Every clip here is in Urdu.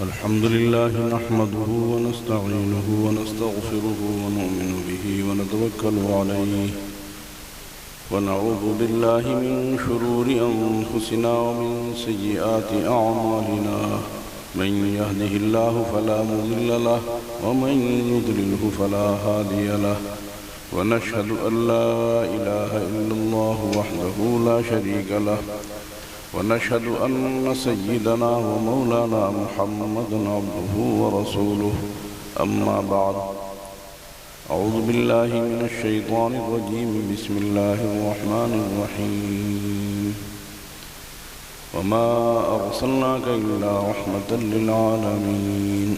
الحمد لله نحمده ونستعينه ونستغفره ونؤمن به ونتوكل عليه ونعوذ بالله من شرور أنفسنا ومن سيئات أعمالنا من يهده الله فلا مضل له ومن يضلله فلا هادي له ونشهد أن لا إله إلا الله وحده لا شريك له ونشهد أن سيدنا ومولانا محمدا عبده ورسوله أما بعد أعوذ بالله من الشيطان الرجيم بسم الله الرحمن الرحيم وما أرسلناك إلا رحمة للعالمين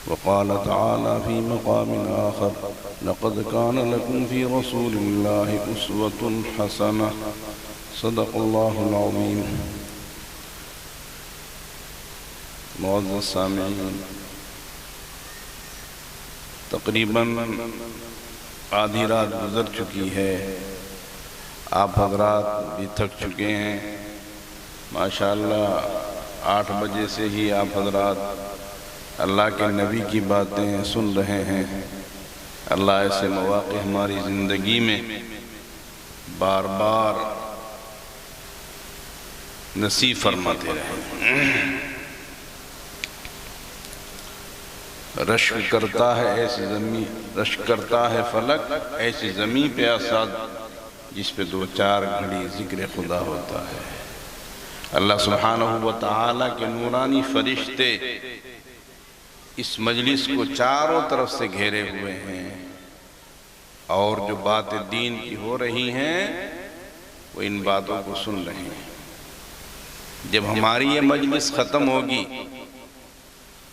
وقال تعالى في مقام آخر لقد كان لكم في رسول الله أسوة حسنة صدق الله العظيم. معزز سامعین، تقریباً آدھی رات گزر چکی ہے. آپ حضرات بھی تھک چکے ہیں. ماشاءاللہ 8 بجے سے ہی آپ حضرات اللہ کے نبی کی باتیں سن رہے ہیں. اللہ ایسے مواقع ہماری زندگی میں بار بار نصیب فرماتے رہے. رشک کرتا ہے ایسی زمین، رشک کرتا ہے فلک ایسی زمین پہ آساد جس پہ 2-4 گھڑی ذکر خدا ہوتا ہے. اللہ سبحانہ وتعالی کے نورانی فرشتے اس مجلس کو چاروں طرف سے گھیرے ہوئے ہیں، اور جو باتیں دین کی ہو رہی ہیں وہ ان باتوں کو سن رہے ہیں. جب ہماری یہ مجلس ختم ہوگی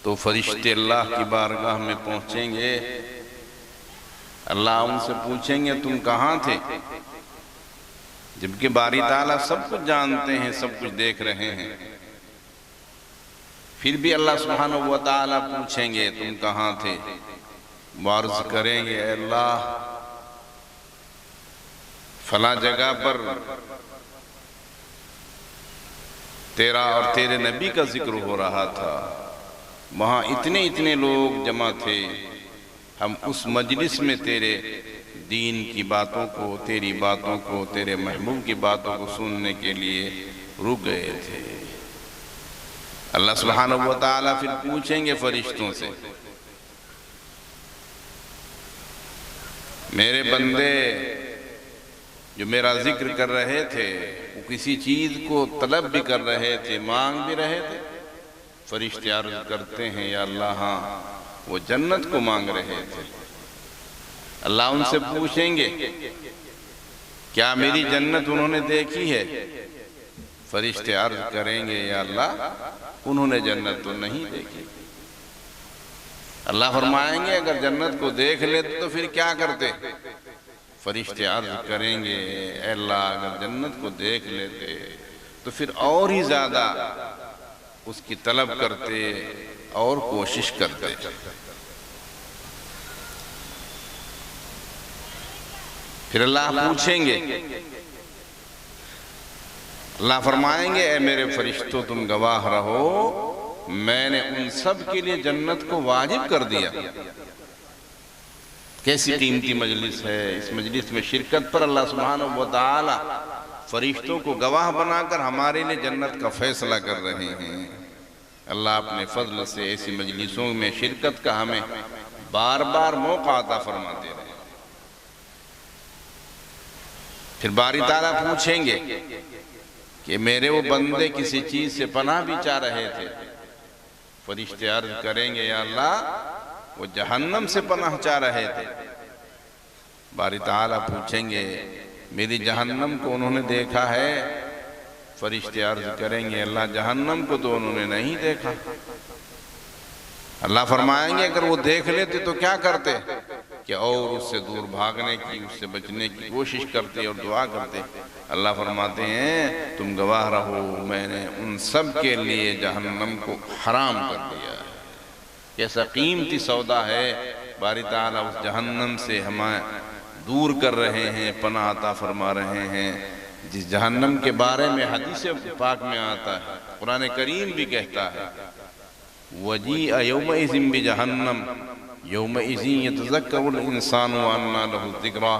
تو فرشتے اللہ کی بارگاہ میں پہنچیں گے. اللہ ان سے پوچھیں گے تم کہاں تھے؟ جبکہ باری تعالیٰ سب کچھ جانتے ہیں، سب کچھ دیکھ رہے ہیں. پھر بھی اللہ سبحانہ وتعالی پوچھیں گے تم کہاں تھے؟ عرض کریں گے اے اللہ فلاں جگہ پر تیرا اور تیرے نبی کا ذکر ہو رہا تھا، وہاں اتنے لوگ جمع تھے، ہم اس مجلس میں تیرے دین کی باتوں کو، تیری باتوں کو، تیرے محبوب کی باتوں کو سننے کے لیے رک گئے تھے. اللہ سبحانہ وتعالی پھر پوچھیں گے فرشتوں سے میرے بندے جو میرا ذکر کر رہے تھے وہ کسی چیز کو طلب بھی کر رہے تھے، مانگ بھی رہے تھے؟ فرشتے عرض کرتے ہیں یا اللہ ہاں وہ جنت کو مانگ رہے تھے. اللہ ان سے پوچھیں گے کیا میری جنت انہوں نے دیکھی ہے؟ فرشتے عرض کریں گے یا اللہ انہوں نے جنت تو نہیں دیکھی. اللہ فرمائیں گے اگر جنت کو دیکھ لیتے تو پھر کیا کرتے؟ فرشتے عرض کریں گے اے اللہ اگر جنت کو دیکھ لیتے تو پھر اور ہی زیادہ اس کی طلب کرتے اور کوشش کرتے. پھر اللہ پوچھیں گے، اللہ فرمائیں گے اے میرے فرشتوں تم گواہ رہو میں نے ان سب کے لیے جنت کو واجب کر دیا. کیسی قیمتی مجلس ہے. اس مجلس میں شرکت پر اللہ سبحانہ وتعالی فرشتوں کو گواہ بنا کر ہمارے لیے جنت کا فیصلہ کر رہے ہیں. اللہ اپنے فضل سے ایسی مجلسوں میں شرکت کا ہمیں بار بار موقع عطا فرماتے رہے. پھر باری تعالیٰ پوچھیں گے کہ میرے وہ بندے کسی چیز سے پناہ بھی چاہ رہے تھے. فرشتے عرض کریں گے یا اللہ وہ جہنم سے پناہ چاہ رہے تھے. باری تعالیٰ پوچھیں گے میری جہنم کو انہوں نے دیکھا ہے؟ فرشتے عرض کریں گے اللہ جہنم کو تو انہوں نے نہیں دیکھا. اللہ فرمائیں گے اگر وہ دیکھ لیتے تو کیا کرتے؟ کہ اور اس سے دور بھاگنے کی، اس سے بچنے کی کوشش کرتے اور دعا کرتے. اللہ فرماتے ہیں تم گواہ رہو میں نے ان سب کے لیے جہنم کو حرام کر دیا ہے. کیسا قیمتی سودا ہے. باری تعالیٰ اس جہنم سے ہمیں دور کر رہے ہیں، پناہ عطا فرما رہے ہیں. جس جہنم کے بارے میں حدیث پاک میں آتا ہے، قرآن کریم بھی کہتا ہے وجیء یومئذ بجہنم یومئذ یتذکر الانسان وانى له الذکریٰ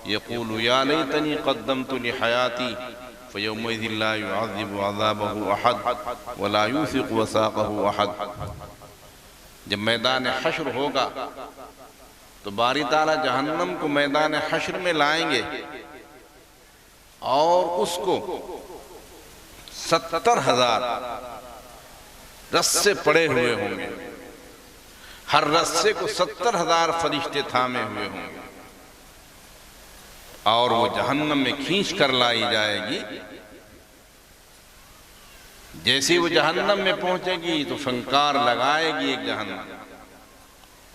یقول یا لیتنی قدمت لحیاتی فیومئذ لا يعذب عذابه احد ولا یوثق وثاقه احد۔ جب میدان حشر ہوگا تو باری تعالیٰ جہنم کو میدان حشر میں لائیں گے اور اس کو 70,000 رسے پڑے ہوئے ہوں گے، ہر رسے کو 70,000 فرشتے تھامے ہوئے ہوں گے، اور وہ جہنم میں کھینچ کر لائی جائے گی۔ جیسے وہ جہنم میں پہنچے گی تو پھنکار لگائے گی ایک جہنم،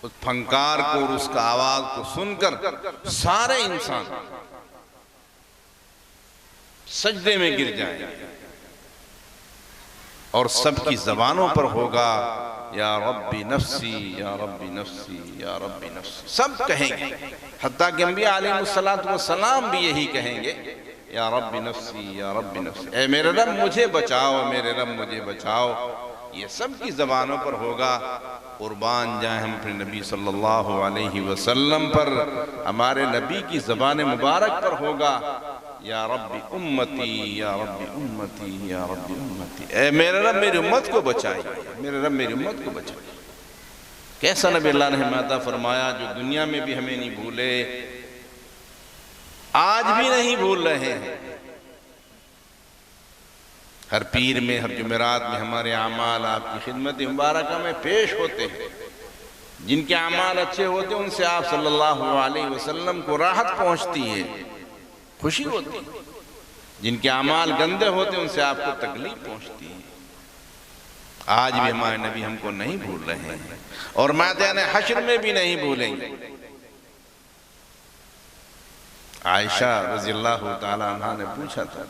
اس پھنکار کو اور اس کا آواز کو سن کر سارے انسان سجدے میں گر جائیں گے، اور سب کی زبانوں پر ہوگا یا ربی نفسی یا ربی نفسی یا ربی نفسی، سب کہیں گے، حتیٰ کہ انبیاء علیہ السلام بھی یہی کہیں گے یا ربی نفسی یا ربی نفسی، اے میرے رب مجھے بچاؤ، میرے رب مجھے بچاؤ۔ یہ سب کی زبانوں پر ہوگا۔ قربان جائیں ہم اپنے نبی صلی اللہ علیہ وسلم پر، ہمارے نبی کی زبان مبارک پر ہوگا یا رب امتی یا رب امتی یا رب امتی، اے میرے رب میری امت کو بچائیے، میرے رب میری امت کو بچائیے۔ کیسا نبی اللہ نے ہمیں عطا فرمایا جو دنیا میں بھی ہمیں نہیں بھولے، آج بھی نہیں بھول رہے ہیں۔ ہر پیر میں، ہر جمعرات میں ہمارے اعمال آپ کی خدمت مبارکہ میں پیش ہوتے ہیں۔ جن کے اعمال اچھے ہوتے ہیں ان سے آپ صلی اللہ علیہ وسلم کو راحت پہنچتی ہے، خوشی ہوتی ہے۔ جن کے اعمال گندے ہوتے ہیں ان سے آپ کو تکلیف پہنچتی ہے۔ آج بھی ہمارے نبی ہم کو نہیں بھول رہے ہیں، اور میدان حشر میں بھی نہیں بھولیں گے۔ عائشہ رضی اللہ تعالی عنہ نے پوچھا تھا،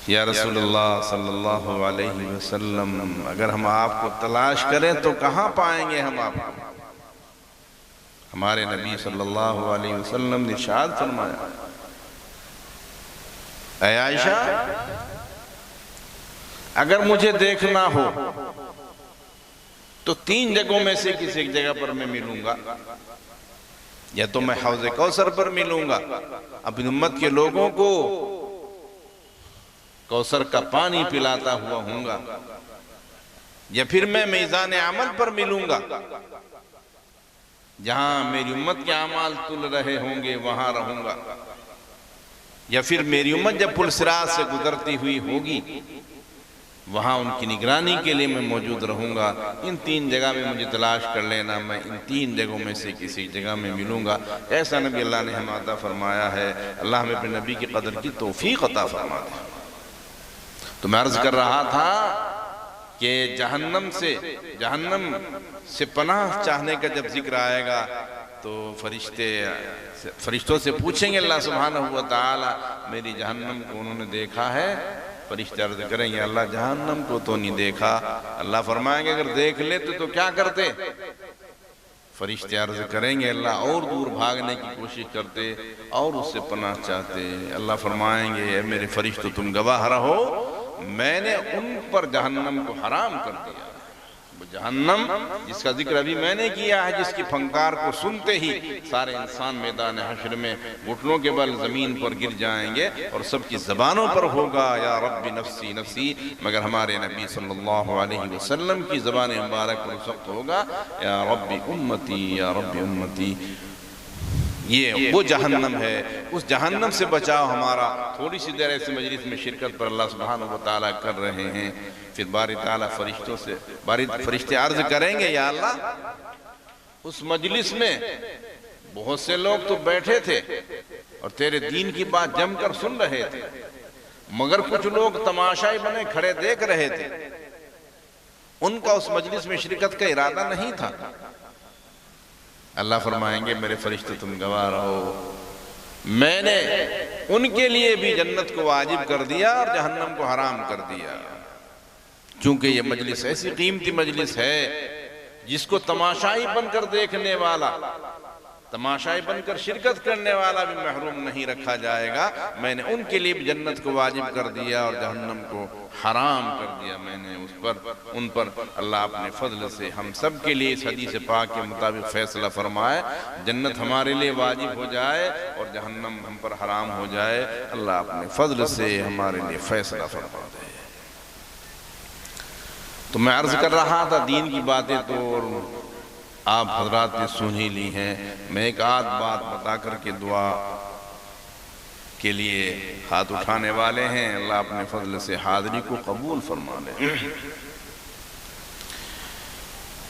یا رسول اللہ صلی اللہ علیہ وسلم اگر ہم آپ کو تلاش کریں تو کہاں پائیں گے ہم آپ کو؟ ہمارے نبی صلی اللہ علیہ وسلم نے ارشاد فرمایا، اے عائشہ اگر مجھے دیکھنا ہو تو 3 جگہوں میں سے کسی ایک جگہ پر میں ملوں گا، یا تو میں حوض کوثر پر ملوں گا، اپنی امت کے لوگوں کو کوثر کا پانی پلاتا ہوا ہوں گا، یا پھر میں میزان عمل پر ملوں گا، جہاں میری امت کے اعمال تل رہے ہوں گے وہاں رہوں گا، یا پھر میری امت جب پل صراط سے گزرتی ہوئی ہوگی وہاں ان کی نگرانی کے لیے میں موجود رہوں گا۔ ان 3 جگہ میں مجھے تلاش کر لینا، میں ان 3 جگہوں میں سے کسی جگہ میں ملوں گا۔ ایسا نبی اللہ نے ہمیں عطا فرمایا ہے۔ اللہ ہمیں اپنے نبی کی قدر کی توفیق عطا فرما دے۔ تو میں عرض کر رہا تھا کہ جہنم سے پناہ چاہنے کا جب ذکر آئے گا تو فرشتوں سے پوچھیں گے اللہ سبحانہ و تعالی، میری جہنم کو انہوں نے دیکھا ہے؟ فرشتے عرض کریں گے اللہ جہنم کو تو نہیں دیکھا۔ اللہ فرمائیں گے اگر دیکھ لیتے تو کیا کرتے؟ فرشتے عرض کریں گے اللہ اور دور بھاگنے کی کوشش کرتے اور اس سے پناہ چاہتے۔ اللہ فرمائیں گے اے میرے فرشتوں تم گواہ رہو، میں نے ان پر جہنم کو حرام کر دیا۔ جہنم جس کا ذکر ابھی میں نے کیا ہے، جس کی پھنکار کو سنتے ہی سارے انسان میدان حشر میں گھٹنوں کے بل زمین پر گر جائیں گے، اور سب کی زبانوں پر ہوگا یا رب نفسی نفسی، مگر ہمارے نبی صلی اللہ علیہ وسلم کی زبان مبارک پر اس وقت ہوگا یا رب امتی یا رب امتی۔ یہ وہ جہنم ہے، اس جہنم سے بچاؤ ہمارا۔ تھوڑی سی دیر ایسے مجلس میں شرکت پر اللہ سبحانہ و تعالیٰ کر رہے ہیں، پھر باری تعالیٰ فرشتے عرض کریں گے یا اللہ اس مجلس میں بہت سے لوگ تو بیٹھے تھے اور تیرے دین کی بات جم کر سن رہے تھے، مگر کچھ لوگ تماشائی بنے کھڑے دیکھ رہے تھے، ان کا اس مجلس میں شرکت کا ارادہ نہیں تھا۔ اللہ فرمائیں گے میرے فرشتے تم گواہ رہو، میں نے ان کے لیے بھی جنت کو واجب کر دیا اور جہنم کو حرام کر دیا، چونکہ یہ مجلس ایسی قیمتی مجلس ہے جس کو تماشائی بن کر دیکھنے والا تماشائی بن کر شرکت کرنے والا بھی محروم نہیں رکھا جائے گا۔ میں نے ان کے لیے بھی جنت کو واجب کر دیا اور جہنم کو حرام کر دیا۔ میں نے ان پر اللہ اپنے فضل سے ہم سب کے لیے اس حدیث پاک کے مطابق فیصلہ فرمائے، جنت ہمارے لیے واجب ہو جائے اور جہنم ہم پر حرام ہو جائے۔ اللہ اپنے فضل سے ہمارے لیے فیصلہ فرما دے۔ تو میں عرض کر رہا تھا دین کی باتیں تو آپ حضرات نے سن ہی لی ہیں۔ میں ایک آدھ بات بتا کر کے دعا کے لیے ہاتھ اٹھانے والے ہیں، اللہ اپنے فضل سے حاضری کو قبول فرما لے۔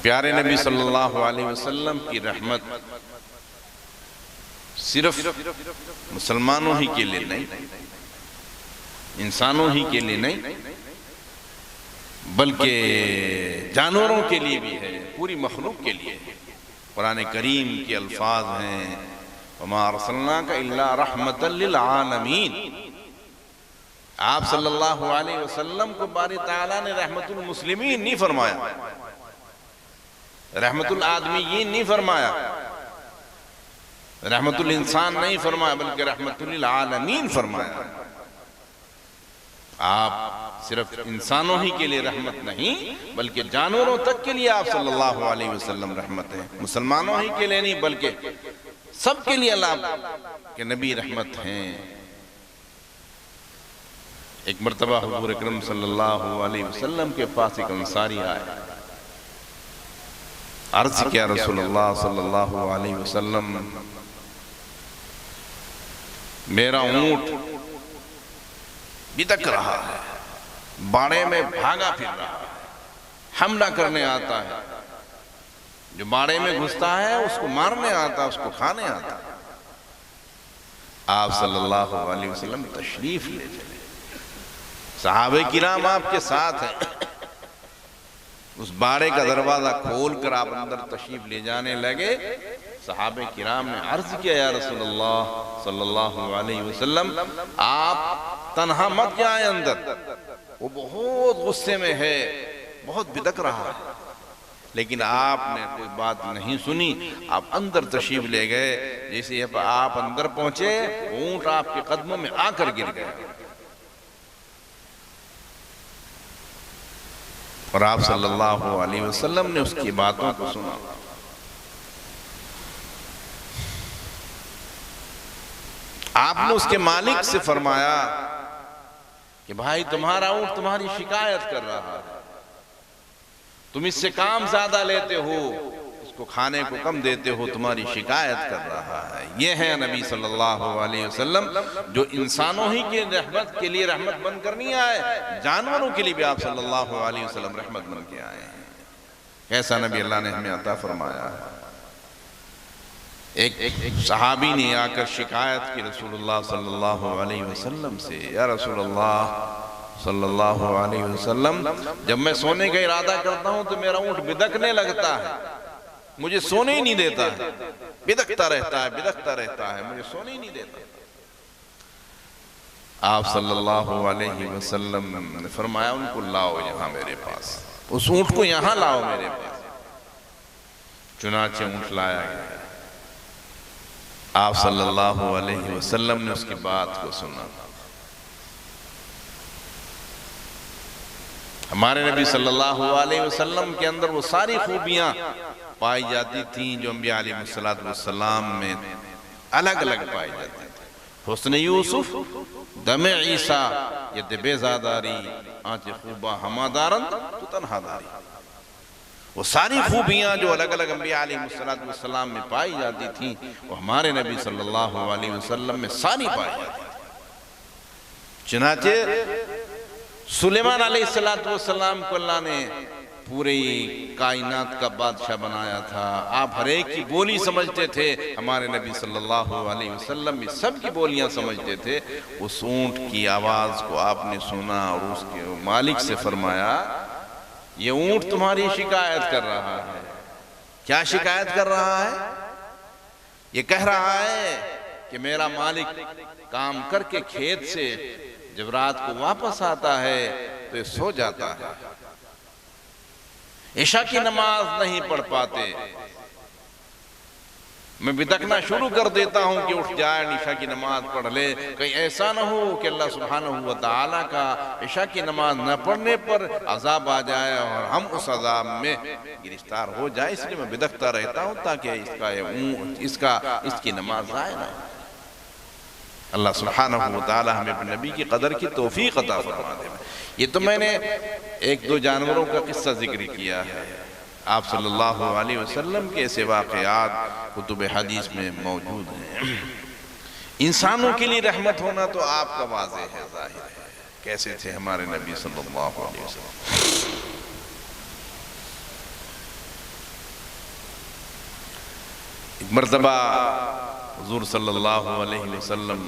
پیارے نبی صلی اللہ علیہ وسلم کی رحمت صرف مسلمانوں ہی کے لیے نہیں، انسانوں ہی کے لیے نہیں، بلکہ جانوروں کے لیے بھی ہے، پوری مخلوق کے لیے ہے۔ قرآن کریم کے الفاظ ہیں وَمَا أَرْسَلْنَاكَ إِلَّا رَحْمَةً لِّلْعَالَمِينَ۔ آپ صلی اللہ علیہ وسلم کو باری تعالیٰ نے رحمت المسلمین نہیں فرمایا، رحمت العالمین نہیں فرمایا، رحمت الانسان نہیں فرمایا، بلکہ رحمت للعالمین فرمایا۔ آپ صرف انسانوں ہی کے لیے رحمت نہیں بلکہ جانوروں تک کے لیے آپ صلی اللہ علیہ وسلم رحمت ہیں، مسلمانوں ہی کے لیے نہیں بلکہ سب کے لیے اللہ کے نبی رحمت ہیں۔ ایک مرتبہ حضور اکرم صلی اللہ علیہ وسلم کے پاس ایک انصاری آئے، عرض کیا رسول اللہ صلی اللہ علیہ وسلم میرا اونٹ بدک رہا ہے، باڑے میں بھاگا پھر رہا ہے، حملہ کرنے آتا ہے، جو باڑے میں گھستا ہے اس کو مارنے آتا ہے، اس کو کھانے آتا ہے۔ آپ صلی اللہ علیہ وسلم تشریف لے چلے، صحابہ کرام آپ کے ساتھ ہیں، اس باڑے کا دروازہ کھول کر آپ اندر تشریف لے جانے لگے۔ صحابہ کرام نے عرض کیا یا رسول اللہ صلی اللہ علیہ وسلم آپ تنہا مت جائیں اندر، وہ بہت غصے میں ہے، بہت بدک رہا ہے۔ لیکن آپ نے کوئی بات نہیں سنی، آپ اندر تشریف لے گئے۔ جیسے آپ اندر پہنچے اونٹ آپ کے قدموں میں آ کر گر گئے، اور آپ صلی اللہ علیہ وسلم نے اس کی باتوں کو سنا۔ آپ نے اس کے مالک سے فرمایا کہ بھائی تمہارا اونٹ تمہاری شکایت کر رہا ہے، تم اس سے کام زیادہ لیتے ہو، اس کو کھانے کو کم دیتے ہو، تمہاری شکایت کر رہا ہے۔ یہ ہے نبی صلی اللہ علیہ وسلم جو انسانوں ہی کے رحمت کے لیے رحمت بن کر نہیں آئے، جانوروں کے لیے بھی آپ صلی اللہ علیہ وسلم رحمت بن کے آئے ہیں۔ کیسا نبی اللہ نے ہمیں عطا فرمایا ہے۔ ایک صحابی نے آ کر شکایت کی رسول اللہ صلی اللہ علیہ وسلم سے، یا رسول اللہ صلی اللہ علیہ وسلم جب میں سونے کا ارادہ کرتا ہوں تو میرا اونٹ بدکنے لگتا ہے، مجھے سونے ہی نہیں دیتا ہے، بدکتا رہتا ہے، مجھے سونے ہی نہیں دیتا۔ آپ صلی اللہ علیہ وسلم نے فرمایا ان کو لاؤ یہاں میرے پاس، اس اونٹ کو یہاں لاؤ میرے پاس۔ چنانچہ اونٹ لایا گیا، آپ صلی اللہ علیہ وسلم نے اس کی بات کو سنا۔ ہمارے نبی صلی اللہ علیہ وسلم کے اندر وہ ساری خوبیاں پائی جاتی تھیں جو انبیاء علیہ السلام میں الگ الگ پائی جاتی تھیں۔ حسن یوسف، دم عیسیٰ، ید بیزاداری، آنچ خوبہ ہمادارن تو تنہا داری۔ وہ ساری خوبیاں جو الگ الگ انبیاء علیہ السلام میں پائی جاتی تھیں وہ ہمارے نبی صلی اللہ علیہ وسلم میں ساری پائی جاتی تھیں۔ چنانچہ سلیمان علیہ السلام کو اللہ نے پوری کائنات کا بادشاہ بنایا تھا، آپ ہر ایک کی بولی سمجھتے تھے، ہمارے نبی صلی اللہ علیہ وسلم بھی سب کی بولیاں سمجھتے تھے۔ اس اونٹ کی آواز کو آپ نے سنا اور اس کے مالک سے فرمایا یہ اونٹ تمہاری شکایت کر رہا ہے۔ کیا شکایت کر رہا ہے؟ یہ کہہ رہا ہے کہ میرا مالک کام کر کے کھیت سے جب رات کو واپس آتا ہے تو یہ سو جاتا ہے، عشاء کی نماز نہیں پڑھ پاتے، میں بدکنا شروع کر دیتا ہوں کہ اٹھ جائے عشاء کی نماز پڑھ لے، کہیں ایسا نہ ہو کہ اللہ سبحانہ وتعالیٰ کا عشاء کی نماز نہ پڑھنے پر عذاب آ جائے اور ہم اس عذاب میں گرفتار ہو جائے، اس لیے میں بدکتا رہتا ہوں تاکہ اس کی نماز ضائع نہ ہو۔ اللہ سبحانہ وتعالیٰ ہمیں اپنے نبی کی قدر کی توفیق عطا فرما دے۔ یہ تو میں نے ایک دو جانوروں کا قصہ ذکر کیا ہے، آپ صلی اللہ علیہ وسلم کے ایسے واقعات کتب حدیث میں موجود ہیں۔ انسانوں کے لیے رحمت ہونا تو آپ کا واضح ہے، ظاہر ہے، کیسے تھے ہمارے نبی صلی اللہ علیہ وسلم۔ ایک مرتبہ حضور صلی اللہ علیہ وسلم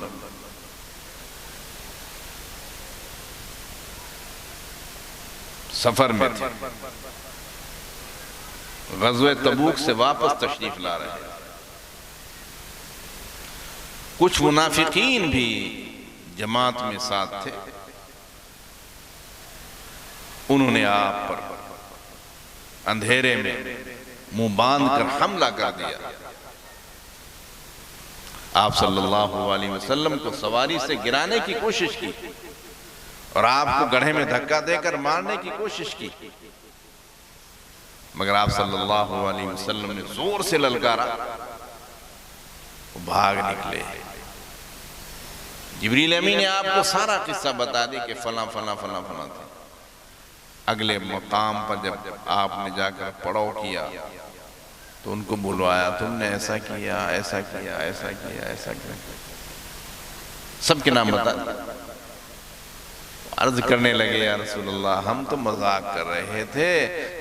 سفر میں تھے، غزوہ تبوک سے واپس تشریف لا رہے ہیں۔ کچھ منافقین بھی جماعت میں ساتھ تھے، انہوں نے آپ پر اندھیرے میں منہ باندھ کر حملہ کر دیا۔ آپ صلی اللہ علیہ وسلم کو سواری سے گرانے کی کوشش کی اور آپ کو گڑھے میں دھکا دے کر مارنے کی کوشش کی، مگر آپ صلی اللہ علیہ وسلم نے زور سے للکارا، وہ بھاگ نکلے۔ جبریل امین نے آپ کو سارا قصہ بتا دی کہ فلاں فلاں فلاں فلاں تھا۔ اگلے مقام پر جب آپ نے جا کر پڑاؤ کیا تو ان کو بلوایا، تم نے ایسا کیا، ایسا کیا، ایسا کیا، ایسا کیا، سب کے نام بتا دیا۔ عرض کرنے لگے، یا رسول اللہ ہم تو مذاق کر رہے تھے،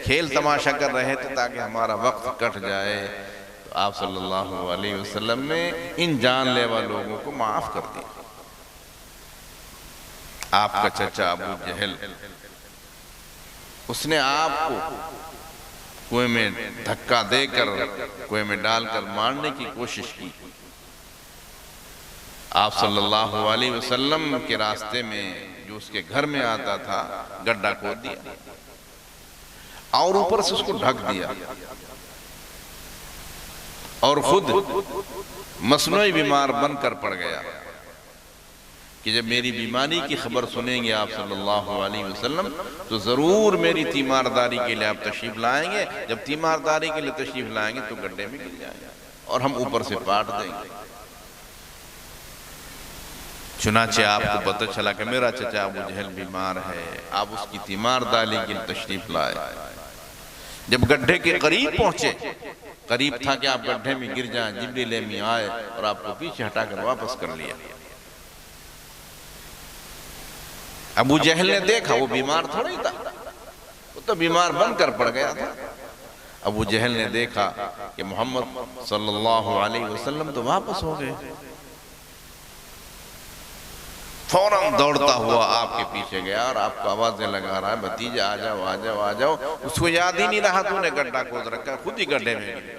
کھیل تماشا کر رہے تھے تاکہ ہمارا وقت کٹ جائے۔ تو آپ صلی اللہ علیہ وسلم نے ان جان لیوا لوگوں کو معاف کر دیا۔ آپ کا چچا ابو جہل، اس نے آپ کو کنویں میں دھکا دے کر کنویں میں ڈال کر مارنے کی کوشش کی۔ آپ صلی اللہ علیہ وسلم کے راستے میں جو اس کے گھر میں آتا تھا گڈھا کھود دیا اور اوپر سے اس کو ڈھک دیا، اور خود مصنوعی بیمار بن کر پڑ گیا کہ جب میری بیماری کی خبر سنیں گے آپ صلی اللہ علیہ وسلم تو ضرور میری تیمارداری کے لیے آپ تشریف لائیں گے، جب تیمارداری کے لیے تشریف لائیں گے تو گڈھے میں گر جائیں گے اور ہم اوپر سے پاٹ دیں گے۔ چنانچہ آپ کو پتہ چلا کہ میرا چچا ابو جہل بیمار ہے، آپ اس کی تیمارداری کے لیے تشریف لائے۔ جب گڈھے کے قریب پہنچے، قریب تھا کہ آپ گڈھے میں گر جائیں، جبریل امین آئے اور آپ کو پیچھے ہٹا کر واپس کر لیا۔ ابو جہل نے دیکھا وہ بیمار تھوڑا ہی تھا، وہ تو بیمار بن کر پڑ گیا تھا۔ ابو جہل نے دیکھا کہ محمد صلی اللہ علیہ وسلم تو واپس ہو گئے، فوراً دوڑتا ہوا آپ کے پیچھے گیا اور آپ کو آوازیں لگا رہا ہے، بھتیجے آ جاؤ آ جاؤ آ جاؤ۔ اس کو یاد ہی نہیں رہا تو نے گڈھا کھود رکھا، خود ہی گڈھے میں گر گیا۔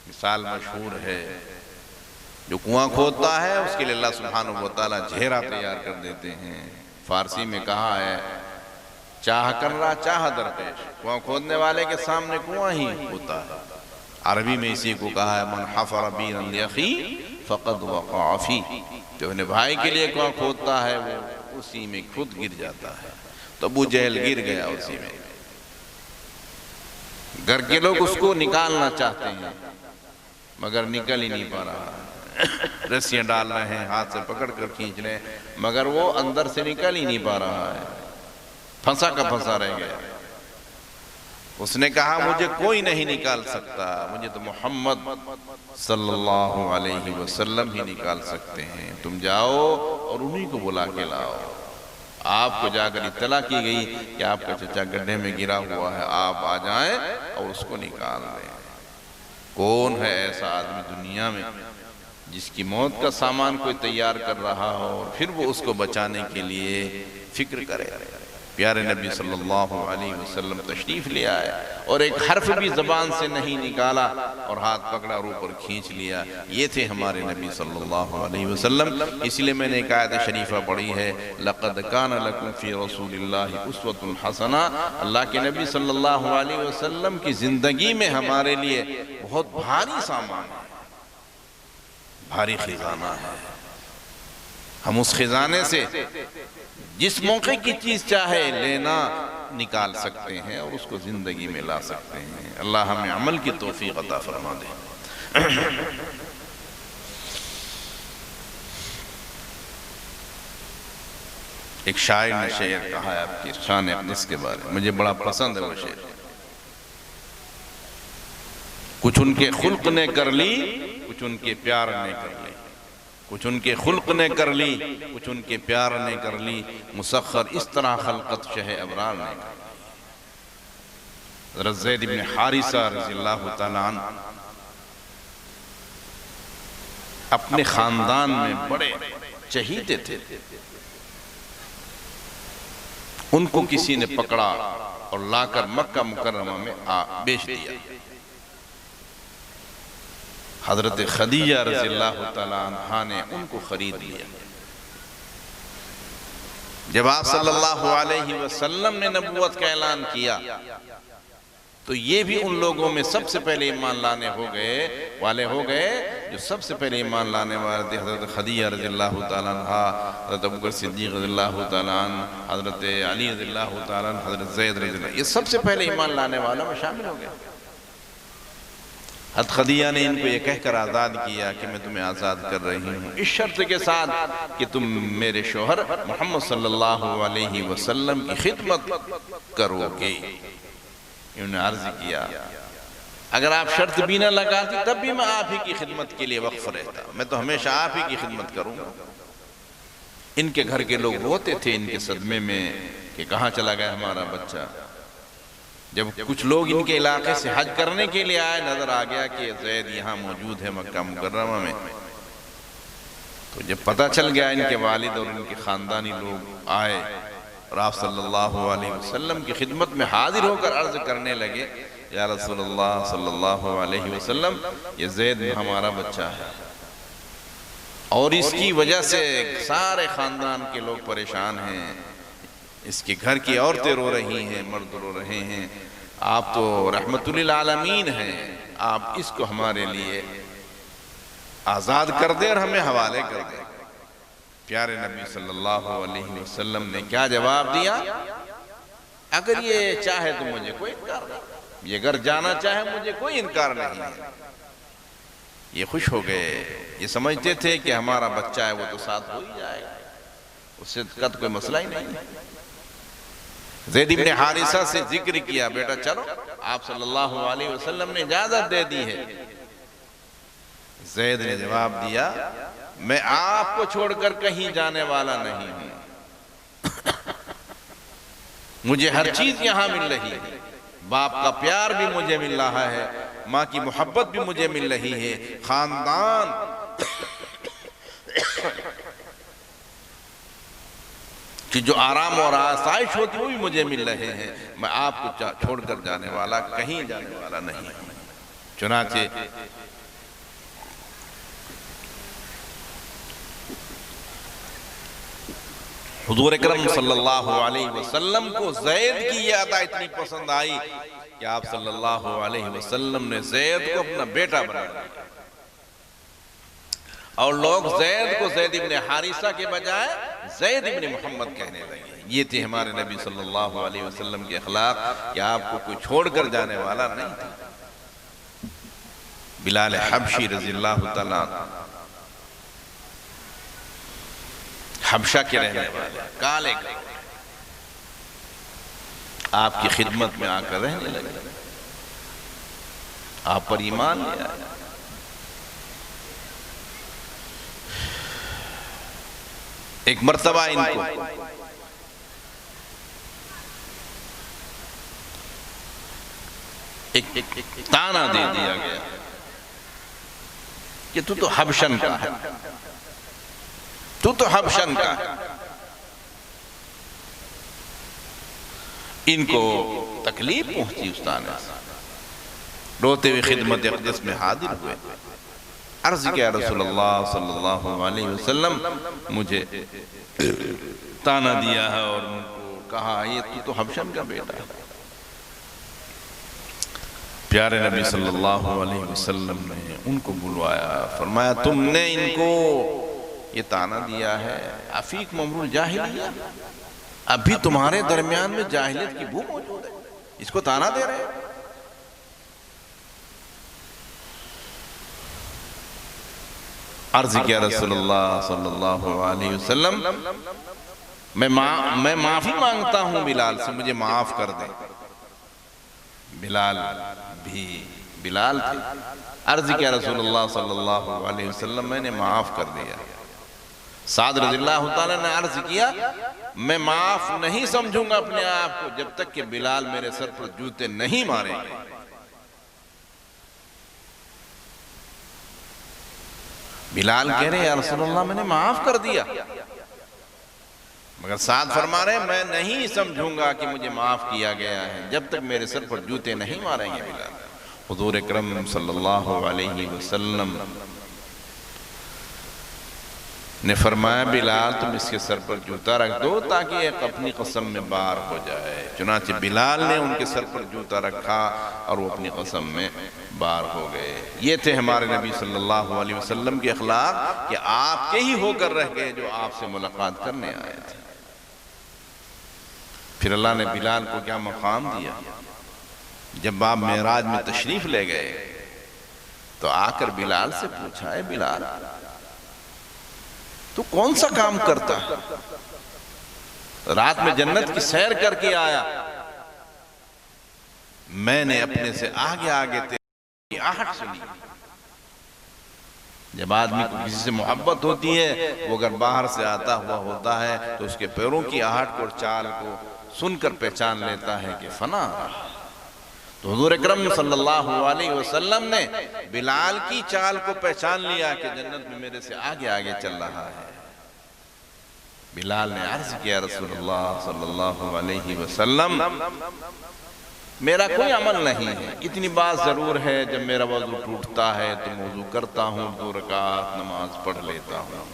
مثال مشہور ہے، جو کنواں کھودتا ہے اس کے لیے اللہ سبحانہ وتعالیٰ جھیرا تیار کر دیتے ہیں۔ فارسی میں کہا ہے، چاہ کر رہا چاہ درپیش، کنواں کھودنے والے کے سامنے کنواں ہی ہوتا ہے۔ عربی میں اسی کو کہا ہے، من حفر بیرا لأخی فقد وقع فی، جو انہیں بھائی کے لیے کنواں کھودتا ہے وہ اسی میں خود گر جاتا ہے۔ تو ابو جہل گر گیا اسی میں۔ گھر کے لوگ اس کو نکالنا چاہتے ہیں مگر نکل ہی نہیں پا رہا، رسیاں ڈال رہے ہیں، ہاتھ سے پکڑ کر کھینچ رہے ہیں مگر وہ اندر سے نکل ہی نہیں پا رہا ہے، پھنسا کا پھنسا رہ گیا۔ اس نے کہا مجھے کوئی نہیں نکال سکتا، مجھے تو محمد صلی اللہ علیہ وسلم ہی نکال سکتے ہیں، تم جاؤ اور انہی کو بلا کے لاؤ۔ آپ کو جا کر اطلاع کی گئی کہ آپ کا چچا گڈھے میں گرا ہوا ہے، آپ آ جائیں اور اس کو نکال دیں۔ کون ہے ایسا آدمی دنیا میں جس کی موت کا سامان کوئی تیار کر رہا ہو اور پھر وہ اس کو بچانے کے لیے فکر کرے؟ پیارے نبی صلی اللہ علیہ وسلم تشریف لے آئے اور ایک حرف بھی زبان سے نہیں نکالا اور ہاتھ پکڑا اور اوپر کھینچ لیا. یہ تھے ہمارے نبی صلی اللہ علیہ وسلم. اس لیے میں نے ایک آیت شریفہ پڑھی ہے لَقَدْ كَانَ لَكُمْ فِي رَسُولِ اللَّهِ أُسْوَةٌ حَسَنَةٌ. اللہ کے نبی صلی اللہ علیہ وسلم کی زندگی میں ہمارے لیے بہت بھاری سامان ہے, بھاری خزانہ ہے. ہم اس خزانے سے جس موقع کی چیز چاہے لینا نکال سکتے ہیں اور اس کو زندگی میں لا سکتے ہیں. اللہ ہمیں عمل کی توفیق عطا فرما دے. ایک شاعر نے شعر کہا ہے آپ کی شان اقدس کے بارے میں, مجھے بڑا پسند ہے وہ شعر. کچھ ان کے خلق نے کر لی, کچھ ان کے پیار نے کر لی. کچھ ان کے خلق نے کر لی, کچھ ان کے پیار نے کر لی. مسخر اس طرح خلقت شہ ابرار نے کر لی. حضرت زید بن حارثہ رضی اللہ تعالیٰ عنہ اپنے خاندان میں بڑے چہیتے تھے. ان کو کسی نے پکڑا اور لا کر مکہ مکرمہ میں بیچ دیا. حضرت خدیجہ رضی اللہ تعالیٰ عنہ نے ان کو خرید لیا. جب آپ صلی اللہ علیہ وسلم نے نبوت کا اعلان کیا تو یہ بھی ان لوگوں میں سب سے پہلے ایمان لانے والے ہو گئے جو سب سے پہلے ایمان لانے والے تھے. حضرت خدیجہ رضی اللہ تعالیٰ عنہ, حضرت ابوبکر صدیق رضی اللہ تعالیٰ عنہ, حضرت علی رضی اللہ تعالیٰ عنہ, حضرت زید رضی اللہ, یہ سب سے پہلے ایمان لانے والوں میں شامل ہو گئے. حضرت خدیجہ نے ان کو یہ کہہ کر آزاد کیا کہ میں تمہیں آزاد کر رہی ہوں اس شرط کے ساتھ کہ تم میرے شوہر محمد صلی اللہ علیہ وسلم کی خدمت کرو گے. انہوں نے عرض کیا اگر آپ شرط بھی نہ لگاتی تب بھی میں آپ ہی کی خدمت کے لیے وقف رہتا, میں تو ہمیشہ آپ ہی کی خدمت کروں گا. ان کے گھر کے لوگ روتے تھے ان کے صدمے میں کہ کہاں چلا گیا ہمارا بچہ. جب کچھ لوگ ان کے علاقے سے حج کرنے کے لیے آئے, نظر آ گیا کہ زید یہاں موجود ہے مکہ مکرمہ میں, تو جب پتہ چل گیا ان کے والد اور ان کے خاندانی لوگ آئے اور آپ صلی اللہ علیہ وسلم کی خدمت میں حاضر ہو کر عرض کرنے لگے یا رسول اللہ صلی اللہ علیہ وسلم, یہ زید ہمارا بچہ ہے اور اس کی وجہ سے سارے خاندان کے لوگ پریشان ہیں, اس کے گھر کی عورتیں رو رہی ہیں, مرد رو رہے ہیں, آپ تو رحمت للعالمین ہیں, آپ اس کو ہمارے لیے آزاد کر دیں اور ہمیں حوالے کر دیں. پیارے نبی صلی اللہ علیہ وسلم نے کیا جواب دیا, اگر یہ چاہے تو مجھے کوئی انکار نہیں, یہ اگر جانا چاہے مجھے کوئی انکار نہیں ہے. یہ خوش ہو گئے, یہ سمجھتے تھے کہ ہمارا بچہ ہے وہ تو ساتھ ہو ہی جائے گا, اس سے کوئی مسئلہ ہی نہیں ہے. زید بن حارثہ سے ذکر کیا بیٹا چلو, آپ صلی اللہ علیہ وسلم نے اجازت دے دی ہے. زید نے جواب دیا میں آپ کو چھوڑ کر کہیں جانے والا نہیں ہوں, مجھے ہر چیز یہاں مل رہی ہے, باپ کا پیار بھی مجھے مل رہا ہے, ماں کی محبت بھی مجھے مل رہی ہے, خاندان کہ جو آرام اور آسائش ہوتی وہ بھی مجھے مل رہے ہیں, میں آپ کو چھوڑ کر جانے والا کہیں جانے والا نہیں ہوں. چنانچہ حضور اکرم صلی اللہ علیہ وسلم کو زید کی یہ عطا اتنی پسند آئی کہ آپ صلی اللہ علیہ وسلم نے زید کو اپنا بیٹا بنا دیا, اور لوگ زید کو زید ابن حارثہ کے بجائے زید ابن محمد کہنے لگے. یہ تھے ہمارے نبی صلی اللہ علیہ وسلم کے اخلاق کہ آپ کو کوئی چھوڑ کر جانے والا نہیں تھا. بلال حبشی رضی اللہ تعالیٰ حبشہ کے رہنے والے کالے کا آپ کی خدمت میں آ کر رہنے لگے, آپ پر ایمان لے آئے. ایک مرتبہ ان کو ایک تانا دے دیا گیا کہ تو حبشن کا ہے, تو حبشن کا ہے. ان کو تکلیف پہنچی اس تانے سے، روتے ہوئے خدمت اقدس میں حاضر ہوئے، عرض کیا رسول اللہ صلی اللہ علیہ وسلم مجھے تانا دیا ہے اور ان کو کہا یہ تو حبشن کا بیٹا ہے۔ پیارے نبی صلی اللہ علیہ وسلم نے ان کو بلوایا، فرمایا تم نے ان کو یہ تانا دیا ہے، افیکم امر الجاہلیہ، ابھی تمہارے درمیان میں جاہلیت کی بو موجود ہے، اس کو تانا دے رہے ہیں۔ عرض کیا رسول اللہ صلی اللہ علیہ وسلم میں معافی مانگتا ہوں بلال سے، مجھے معاف کر دیں۔ بلال تھے، عرض کیا رسول اللہ صلی اللہ علیہ وسلم میں نے معاف کر دیا۔ سعد رضی اللہ تعالیٰ نے عرض کیا میں معاف نہیں سمجھوں گا اپنے آپ کو جب تک کہ بلال میرے سر پر جوتے نہیں ماریں گے۔ بلال کہہ رہے یا رسول اللہ میں نے معاف کر دیا، مگر سعد فرما رہے میں نہیں سمجھوں گا کہ مجھے معاف کیا گیا ہے جب تک میرے سر پر جوتے نہیں ماریں گے بلال۔ حضور اکرم صلی اللہ علیہ وسلم نے فرمایا بلال تم اس کے سر پر جوتا رکھ دو تاکہ ایک اپنی قسم میں بار ہو جائے۔ چنانچہ بلال نے ان کے سر پر جوتا رکھا اور وہ اپنی قسم میں بار ہو گئے۔ یہ تھے ہمارے نبی صلی اللہ علیہ وسلم کے اخلاق کہ آپ کے ہی ہو کر رہ گئے جو آپ سے ملاقات کرنے آئے تھے۔ پھر اللہ نے بلال کو کیا مقام دیا، جب آپ معراج میں تشریف لے گئے تو آ کر بلال سے پوچھا ہے بلال تو کون سا کام کرتا ہے؟ رات میں جنت کی سیر کر کے آیا، میں نے اپنے سے آگے آگے تیری آہٹ سنی۔ جب آدمی کو کسی سے محبت ہوتی ہے وہ اگر باہر سے آتا ہوا ہوتا ہے تو اس کے پیروں کی آہٹ کو اور چال کو سن کر پہچان لیتا ہے کہ فنا رہا۔ تو حضور اکرم صلی اللہ علیہ وسلم نے بلال کی چال کو پہچان لیا کہ جنت میں میرے سے آگے آگے چل رہا ہے۔ بلال نے عرض کیا رسول اللہ صلی اللہ علیہ وسلم میرا کوئی عمل نہیں ہے، اتنی بات ضرور ہے جب میرا وضو ٹوٹتا ہے تو وضو کرتا ہوں 2 رکعت نماز پڑھ لیتا ہوں۔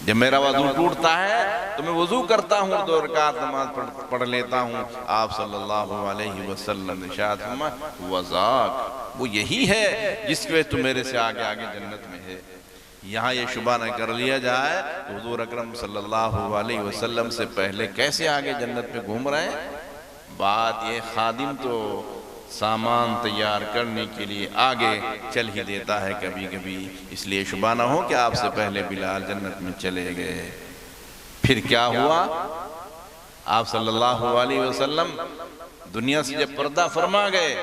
جب میرا وضو ٹوٹتا ہے تو میں وضو کرتا ہوں 2 رکعت نماز پڑھ لیتا ہوں۔ آپ صلی اللہ علیہ وسلم نے ارشاد فرمایا وذاک، وہ یہی ہے جس کی وجہ تو میرے سے آگے آگے جنت میں ہے۔ یہاں یہ شبہ نہ کر لیا جائے تو حضور اکرم صلی اللہ علیہ وسلم سے پہلے کیسے آگے جنت میں گھوم رہے ہیں؟ بات یہ خادم تو سامان تیار کرنے کے لیے آگے چل ہی دیتا ہے کبھی کبھی، اس لیے شبہ نہ ہو کہ آپ سے پہلے بلال جنت میں چلے گئے۔ پھر کیا ہوا؟ آپ صلی اللہ علیہ وسلم دنیا سے جب پردہ فرما گئے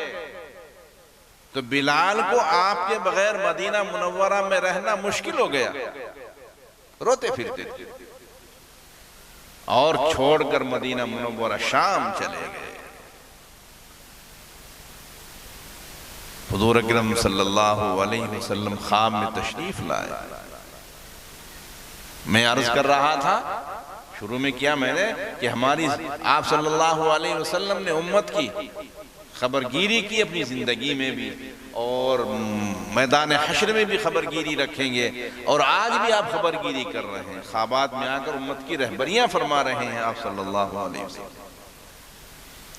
تو بلال کو آپ کے بغیر مدینہ منورہ میں رہنا مشکل ہو گیا، روتے پھرتے تھے اور چھوڑ کر مدینہ منورہ شام چلے گئے۔ حضور اکرم صلی اللہ علیہ وسلم خواب میں تشریف لائے۔ میں عرض کر رہا تھا شروع میں کیا میں نے کہ ہماری آپ صلی اللہ علیہ وسلم نے امت کی خبرگیری کی اپنی زندگی میں بھی اور میدان حشر میں بھی خبرگیری رکھیں گے، اور آج بھی آپ خبرگیری کر رہے ہیں، خوابات میں آ کر امت کی رہبریاں فرما رہے ہیں آپ صلی اللہ علیہ وسلم۔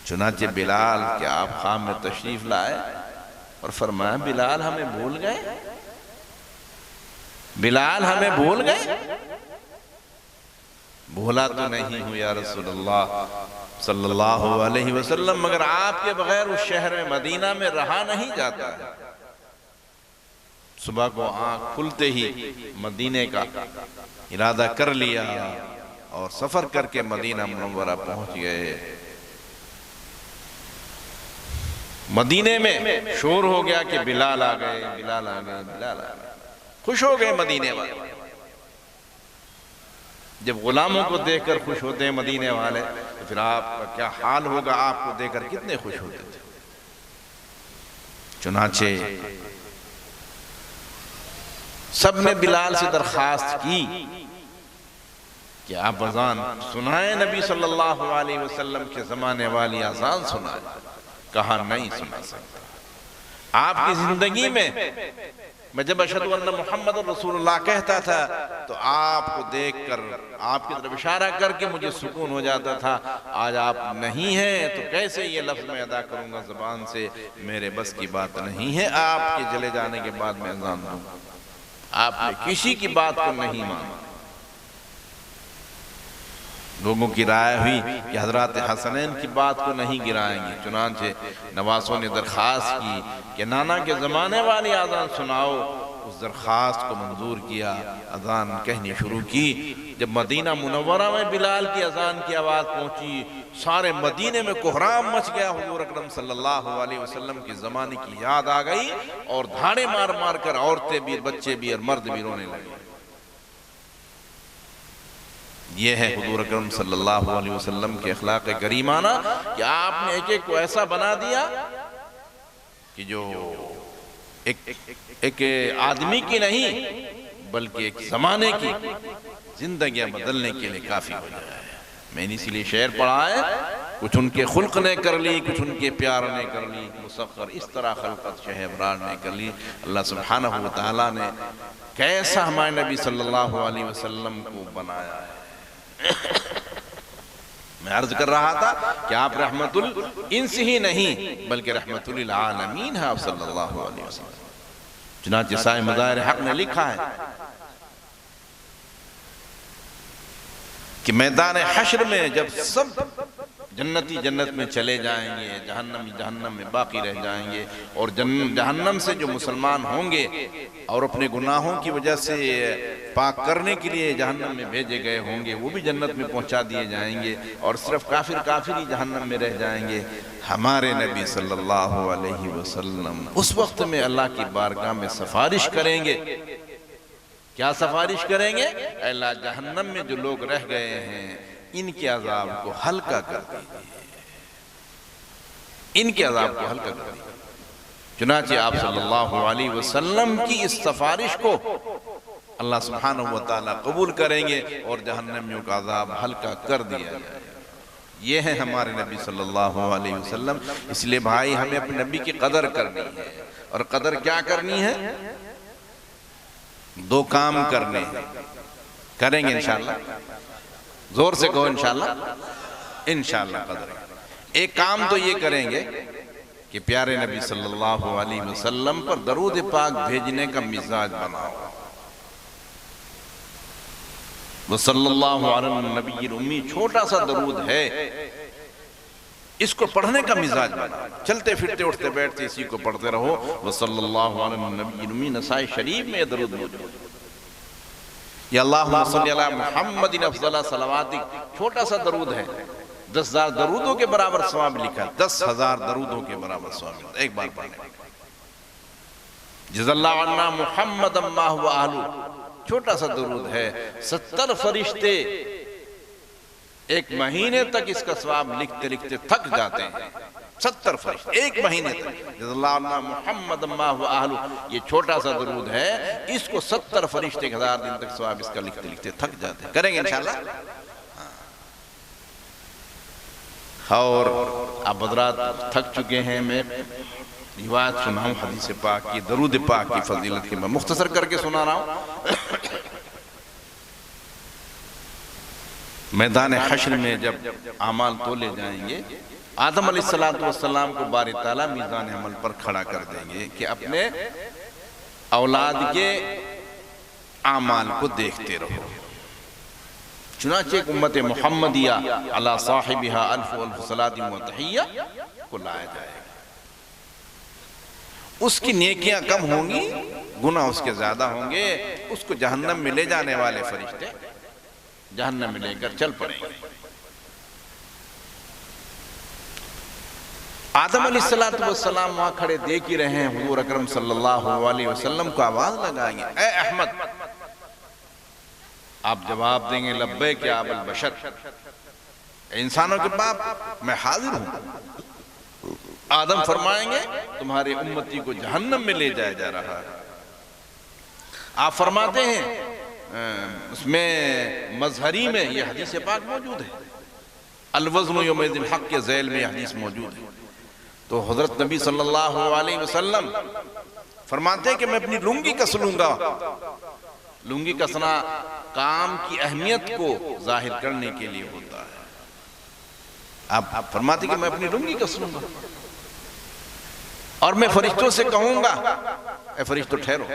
چنانچہ بلال کہ آپ خواب میں تشریف لائے اور فرمایا بلال ہمیں بھول گئے، بلال ہمیں بھول گئے؟ بھولا تو نہیں ہوں یا رسول اللہ صلی اللہ علیہ وسلم، مگر آپ کے بغیر اس شہر میں مدینہ میں رہا نہیں جاتا ہے۔ صبح کو آنکھ کھلتے ہی مدینہ کا ارادہ کر لیا اور سفر کر کے مدینہ منورہ پہنچ گئے۔ مدینے میں شور ہو گیا کہ بلال آ گئے، بلال آ گئے، بلال آ گئے۔ خوش ہو گئے مدینے والے۔ جب غلاموں کو دیکھ کر خوش ہوتے ہیں مدینے والے تو پھر آپ کا کیا حال ہوگا، آپ کو دیکھ کر کتنے خوش ہوتے تھے۔ چنانچہ سب نے بلال سے درخواست کی کہ آپ اذان سنائیں، نبی صلی اللہ علیہ وسلم کے زمانے والی اذان سنائیں؟ کہا نہیں سنا سکتا۔ آپ کی زندگی میں جب اشہدو ان محمد رسول اللہ کہتا تھا تو آپ کو دیکھ کر، آپ کی طرف اشارہ کر کے مجھے سکون ہو جاتا تھا۔ آج آپ نہیں ہیں تو کیسے یہ لفظ میں ادا کروں گا زبان سے؟ میرے بس کی بات نہیں ہے آپ کے چلے جانے کے بعد میں اذان دوں۔ آپ نے کسی کی بات کو نہیں مانا۔ لوگوں کی رائے ہوئی کہ حضرات حسنین کی بات کو نہیں گرائیں گے، چنانچہ نواسوں نے درخواست کی کہ نانا کے زمانے والی اذان سناؤ۔ اس درخواست کو منظور کیا، اذان کہنی شروع کی۔ جب مدینہ منورہ میں بلال کی اذان کی آواز پہنچی، سارے مدینے میں کوہرام مچ گیا۔ حضور اکرم صلی اللہ علیہ وسلم کے زمانے کی یاد آ گئی اور دھاڑے مار مار کر عورتیں بھی، بچے بھی اور مرد بھی رونے لگے۔ یہ ہے حضور اکرم صلی اللہ علیہ وسلم کے اخلاق کریمانہ کہ آپ نے ایک ایک کو ایسا بنا دیا کہ جو ایک آدمی کی نہیں بلکہ ایک زمانے کی زندگیاں بدلنے کے لیے کافی ہو جائے۔ میں نے اسی لیے شعر پڑھا ہے، کچھ ان کے خلق نے کر لی، کچھ ان کے پیار نے کر لی، مسخر اس طرح خلقت شہ ابرار نے کر لی۔ اللہ سبحانہ وتعالی نے کیسا ہمارے نبی صلی اللہ علیہ وسلم کو بنایا ہے۔ میں عرض کر رہا تھا کہ آپ رحمت الانس ہی نہیں بلکہ رحمت للعالمین ہے آپ صلی اللہ علیہ وسلم۔ چنانچہ سائے مظاہر حق نے لکھا ہے کہ میدان حشر میں جب سب جنتی جنت میں چلے جائیں گے، جہنمی جہنم میں باقی رہ جائیں گے، اور جہنم سے جو مسلمان ہوں گے اور اپنے گناہوں کی وجہ سے پاک کرنے کے لیے جہنم میں بھیجے گئے ہوں گے، وہ بھی جنت میں پہنچا دیے جائیں گے، اور صرف کافر ہی جہنم میں رہ جائیں گے۔ ہمارے نبی صلی اللہ علیہ وسلم اس وقت میں اللہ کی بارگاہ میں سفارش کریں گے۔ کیا سفارش کریں گے؟ اے اللہ، جہنم میں جو لوگ رہ گئے ہیں ان کے عذاب کو ہلکا کر دیجئے، ان کے عذاب کو ہلکا کر دیجئے۔ چنانچہ آپ صلی اللہ علیہ وسلم کی اس سفارش کو اللہ سبحانہ وتعالی قبول کریں گے اور جہنمیوں کا عذاب ہلکا کر دیا جائے۔ یہ ہے ہمارے نبی صلی اللہ علیہ وسلم۔ اس لیے بھائی ہمیں اپنے نبی کی قدر کرنی ہے، اور قدر کیا کرنی ہے؟ دو کام کرنے ہیں، کریں گے انشاءاللہ، زور سے کہو انشاءاللہ، انشاءاللہ قدر۔ ایک کام تو یہ کریں گے کہ پیارے نبی صلی اللہ علیہ وسلم پر درود پاک بھیجنے کا مزاج بناؤ۔ وصلی اللہ علی النبی الامی چھوٹا سا درود ہے، اس کو پڑھنے کا مزاج بناؤ۔ چلتے پھرتے اٹھتے بیٹھتے اسی کو پڑھتے رہو۔ وصلی اللہ علی النبی الامی، نسائی شریف میں یہ درود موجود۔ یا اللہم صلی علی محمد افضل صلواتک، چھوٹا سا درود ہے، 10,000 درودوں کے برابر ثواب لکھا ہے، 10,000 درودوں کے برابر ثواب لکھا ہے، ایک بار پڑھنے۔ جزا اللہ عنا محمد اما ہوا اہلو، چھوٹا سا درود ہے، 70 فرشتے ایک مہینے تک اس کا ثواب لکھتے لکھتے تھک جاتے ہیں۔ 70 فرشتے ایک مہینے تک، جزا اللہ عنا محمد اما ہوا اہلو، یہ چھوٹا سا درود ہے، اس کو 70 فرشتے 1000 دن تک ثواب اس کا لکھتے لکھتے تھک جاتے ہیں۔ کریں گے انشاءاللہ؟ اور آپ حضرات تھک چکے ہیں، میں روایت سناؤں حدیث پاک کی، درود پاک کی فضیلت کی میں مختصر کر کے سنا رہا ہوں۔ میدان حشر میں جب اعمال تولے جائیں گے، آدم علیہ السلام کو باری تعالیٰ میزان عمل پر کھڑا کر دیں گے کہ اپنے اولاد کے اعمال کو دیکھتے رہو۔ چنانچہ ایک امت محمدیہ علی صاحبہا الف الف صلاة و تحیہ کو لایا جائے گا۔ اس کی نیکیاں کم ہوں گی، گناہ اس کے زیادہ ہوں گے، اس کو جہنم میں لے جانے والے فرشتے جہنم میں لے کر چل پڑیں گے۔ آدم علیہ السلام وہاں کھڑے دیکھ ہی رہے ہیں، حضور اکرم صلی اللہ علیہ وسلم کو آواز لگائیں گے، اے احمد۔ آپ جواب دیں گے لبیک یا ابا البشر، انسانوں کے باپ میں حاضر ہوں۔ آدم فرمائیں گے تمہارے امتی کو جہنم میں لے جایا جا رہا ہے۔ آپ فرماتے ہیں اس میں مظہری میں یہ حدیث پاک موجود ہے، الوزن یومئذ حق کے ذیل میں یہ حدیث موجود ہے۔ تو حضرت نبی صلی اللہ علیہ وسلم فرماتے ہیں کہ میں اپنی لنگی کس لوں گا۔ لنگی کسنا کام کی اہمیت کو ظاہر کرنے کے لیے ہوتا ہے۔ آپ فرماتے ہیں کہ میں اپنی لنگی کس لوں گا اور میں فرشتوں سے کہوں گا اے فرشتوں ٹھہرو،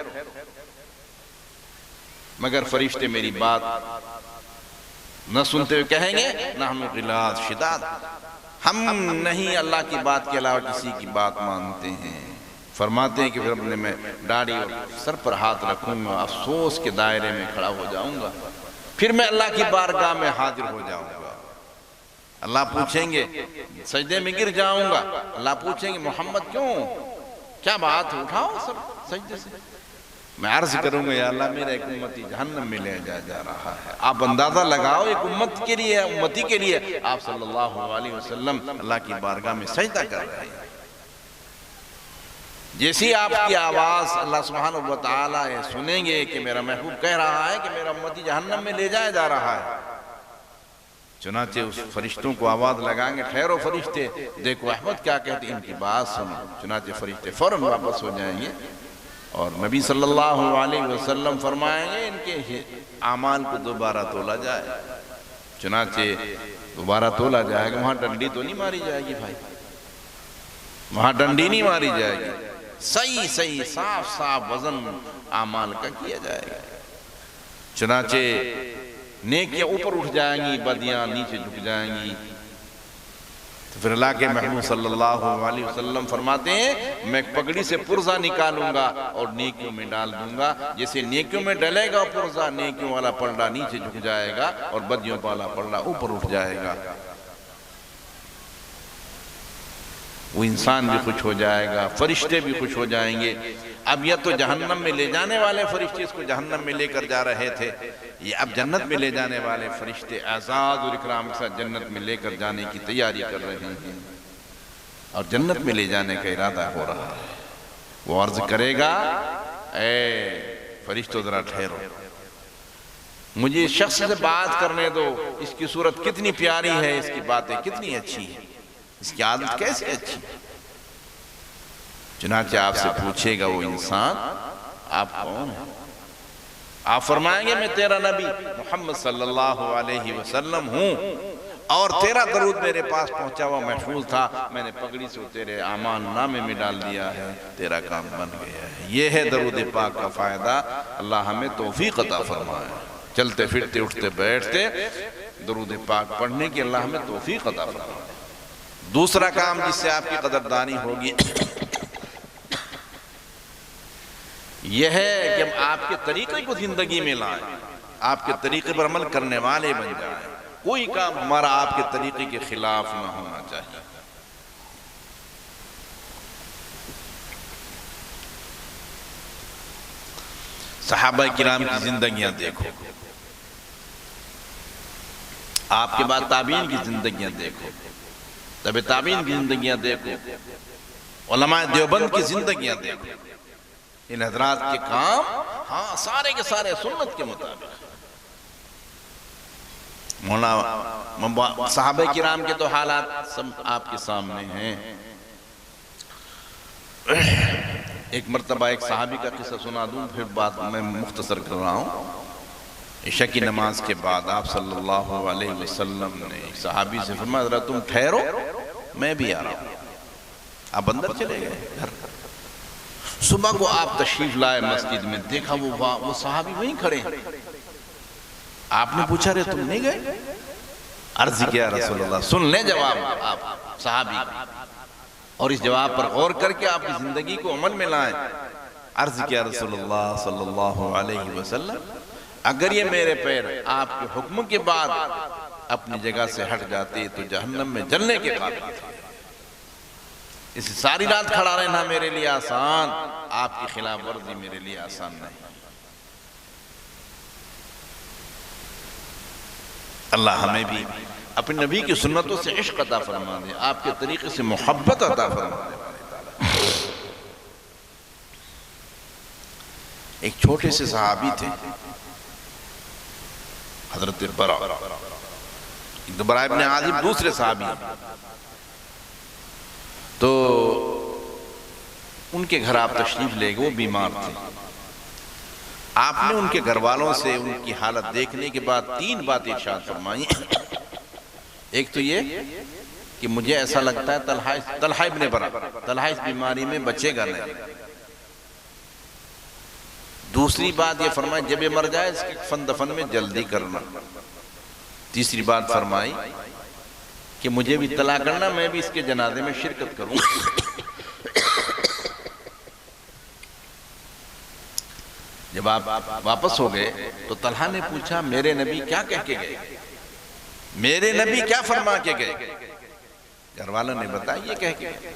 مگر فرشتے میری بات نہ سنتے ہوئے کہیں گے نحن غلاظ شداد، ہم نہیں اللہ کی بات کے علاوہ کسی کی بات مانتے ہیں۔ فرماتے ہیں کہ پھر اپنے میں داڑھی اور سر پر ہاتھ رکھوں گا، افسوس کے دائرے میں کھڑا ہو جاؤں گا، پھر میں اللہ کی بارگاہ میں حاضر ہو جاؤں گا۔ اللہ پوچھیں گے، سجدے میں گر جاؤں گا، اللہ پوچھیں گے محمد کیوں، کیا بات ہے، اٹھاؤ سب سجدے سے۔ میں عرض کروں گا یا اللہ میرا ایک امتی جہنم میں لے جا رہا ہے۔ آپ اندازہ لگاؤ ایک امت کے لیے، امتی کے لیے آپ صلی اللہ علیہ وسلم اللہ کی بارگاہ میں سجدہ کر رہے ہیں۔ جیسی آپ کی آواز اللہ سبحانہ وتعالی سنیں گے کہ میرا محبوب کہہ رہا ہے کہ میرا امتی جہنم میں لے جایا جا رہا ہے، چنانچہ اس فرشتوں کو آواز لگائیں گے ٹھہرو فرشتے، دیکھو احمد کیا کہتے ہیں، ان کی بات سنو۔ چنانچہ فرشتے فوراً واپس ہو جائیں گے اور نبی صلی اللہ علیہ وسلم فرمائیں گے ان کے اعمال کو دوبارہ تولا جائے۔ چنانچہ دوبارہ تولا جائے گا، وہاں ڈنڈی تو نہیں ماری جائے گی بھائی، وہاں ڈنڈی نہیں ماری جائے گی، صحیح صاف وزن اعمال کا کیا جائے گا۔ چنانچہ نیکیاں اوپر اٹھ جائیں گی، بدیاں نیچے جھک جائیں گی۔ تو پھر اللہ کے محبوب صلی اللہ علیہ وسلم فرماتے ہیں میں پگڑی سے پرزہ نکالوں گا اور نیکیوں میں ڈال دوں گا، جیسے نیکیوں میں ڈلے گا پرزہ، نیکیوں والا پلڑا نیچے جھک جائے گا اور بدیوں والا پلڑا اوپر اٹھ جائے گا۔ وہ انسان بھی خوش ہو جائے گا، فرشتے بھی خوش ہو جائیں گے۔ اب یہ تو جہنم میں لے جانے والے فرشتے اس کو جہنم میں لے کر جا رہے تھے، یہ اب جنت میں لے جانے والے فرشتے اعزاز اور اکرام کے ساتھ جنت میں لے کر جانے کی تیاری کر رہے ہیں اور جنت میں لے جانے کا ارادہ ہو رہا ہے۔ وہ عرض کرے گا اے فرشتوں ذرا ٹھہرو، مجھے اس شخص سے بات کرنے دو، اس کی صورت کتنی پیاری ہے، اس کی باتیں کتنی اچھی ہیں، اس کی عادت کیسے اچھی۔ چنانچہ آپ سے پوچھے گا وہ انسان آپ کون ہیں؟ آپ فرمائیں گے میں تیرا نبی محمد صلی اللہ علیہ وسلم ہوں اور تیرا درود میرے پاس پہنچا ہوا محفوظ تھا، میں نے پگڑی سے تیرے اعمال نامے میں ڈال دیا ہے، تیرا کام بن گیا ہے۔ یہ ہے درود پاک کا فائدہ۔ اللہ ہمیں توفیق عطا فرمائے، چلتے پھرتے اٹھتے بیٹھتے درود پاک پڑھنے کی اللہ ہمیں توفیق عطا فرمائے۔ دوسرا کام جس سے آپ کی قدردانی ہوگی یہ ہے کہ ہم آپ کے طریقے کو زندگی میں لائیں، آپ کے طریقے پر عمل کرنے والے بن جائیں، کوئی کام ہمارا آپ کے طریقے کے خلاف نہ ہونا چاہیے۔ صحابہ کرام کی زندگیاں دیکھو، آپ کے بعد تابعین کی زندگیاں دیکھو، تبع تابعین کی زندگیاں دیکھو، علماء دیوبند کی زندگیاں دیکھو۔ ان حضرات کے کام ہاں سارے کے سارے سنت کے مطابق۔ مولانا صحابہ کرام کے تو حالات سب آپ کے سامنے ہیں۔ ایک مرتبہ ایک صحابی کا قصہ سنا دوں، پھر بات میں مختصر کر رہا ہوں۔ عشاء کی نماز کے بعد آپ صلی اللہ علیہ وسلم نے ایک صحابی سے فرمایا ذرا تم ٹھہرو میں بھی آ رہا ہوں۔ آپ اندر چلے گئے گھر۔ صبح کو آپ تشریف لائے مسجد میں، دیکھا وہ صحابی وہیں کھڑے ہیں۔ آپ نے پوچھا رہے تم نہیں گئے؟ عرض کیا رسول اللہ، سن لیں جواب آپ صحابی اور اس جواب پر غور کر کے آپ کی زندگی کو عمل میں لائیں۔ عرض کیا رسول اللہ صلی اللہ علیہ وسلم، اگر یہ میرے پیر آپ کے حکم کے بعد اپنی جگہ سے ہٹ جاتے تو جہنم میں جلنے کے قابل تھے۔ اس ساری رات کھڑا رہنا میرے لیے آسان، آپ کی خلاف ورزی میرے لیے آسان نہیں۔ اللہ ہمیں بھی اپنے نبی کی سنتوں سے عشق عطا فرما دے، آپ کے طریقے سے محبت عطا فرما دے۔ ایک چھوٹے سے صحابی تھے، حضرت برا برا ابن عازب دوسرے صحابی ہیں، تو ان کے گھر آپ تشریف لے گئے، وہ بیمار تھے. آپ نے ان کے گھر والوں سے ان کی حالت دیکھنے کے بعد 3 باتیں ارشاد فرمائی. ایک تو یہ کہ مجھے ایسا لگتا ہے طلحہ ابن برا طلحہ اس بیماری میں بچے گا نہیں. دوسری بات یہ فرمائی جب یہ مر جائے اس کے کفن دفن میں جلدی کرنا. تیسری بات فرمائی کہ مجھے بھی اطلاع کرنا، میں بھی اس کے جنازے میں شرکت کروں. جب آپ واپس ہو گئے تو طلحہ نے پوچھا میرے نبی کیا کہہ کے گئے، میرے نبی کیا فرما کے گئے؟ گھر والوں نے بتایا یہ کہہ کے گئے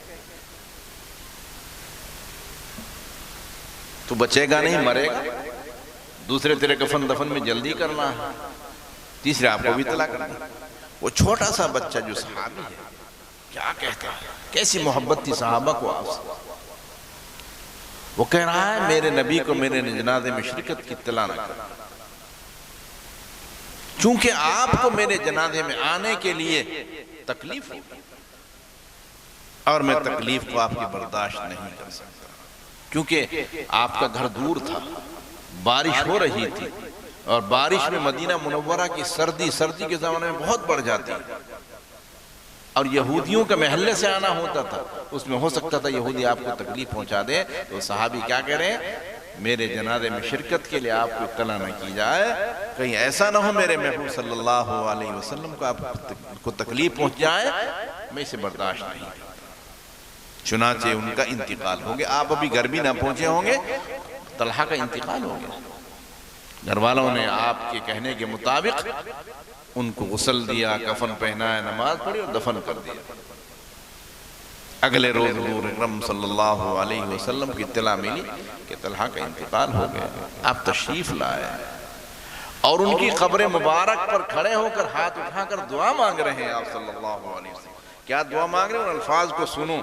تو بچے گا نہیں، مرے گا. دوسرے تیرے کفن دفن میں جلدی کرنا ہے. تیسرے آپ کو بھی اطلاع کرنا. وہ چھوٹا سا بچہ جو صحابی ہے کیا کہتا ہے، کیسی محبت تھی صحابہ کو آپ سے. وہ کہہ رہا ہے میرے نبی کو میرے جنازے میں شرکت کی اطلاع نہ کرنا، چونکہ آپ کو میرے جنازے میں آنے کے لیے تکلیف ہوگی اور میں تکلیف کو آپ کی برداشت نہیں کر سکتا، کیونکہ آپ کا گھر دور تھا، بارش ہو رہی تھی، اور بارش میں مدینہ منورہ کی سردی کے زمانے میں بہت بڑھ جاتی ہے، اور یہودیوں کا محلے سے آنا ہوتا تھا، اس میں ہو سکتا تھا یہودی آپ کو تکلیف پہنچا دے. تو صحابی کیا کہہ رہے ہیں، میرے جنازے میں شرکت کے لیے آپ کو اطلاع نہ کی جائے، کہیں ایسا نہ ہو میرے محبوب صلی اللہ علیہ وسلم کو آپ کو تکلیف پہنچ جائے، میں اسے برداشت نہیں کرتا. چنانچہ ان کا انتقال ہو گیا. آپ ابھی گھر بھی نہ پہنچے ہوں گے، طلحہ کا انتقال ہو گیا. گھر والوں نے آپ کے کہنے کے مطابق ان کو غسل دیا، کفن پہنایا، نماز پڑھی اور دفن کر دیا. اگلے روز حضور اکرم صلی اللہ علیہ وسلم کی اطلاع ملی کہ طلحہ کا انتقال ہو گیا. آپ تشریف لائے اور ان کی قبر مبارک پر کھڑے ہو کر ہاتھ اٹھا کر دعا مانگ رہے ہیں آپ صلی اللہ علیہ وسلم. کیا دعا مانگ رہے ہیں؟ ان الفاظ کو سنو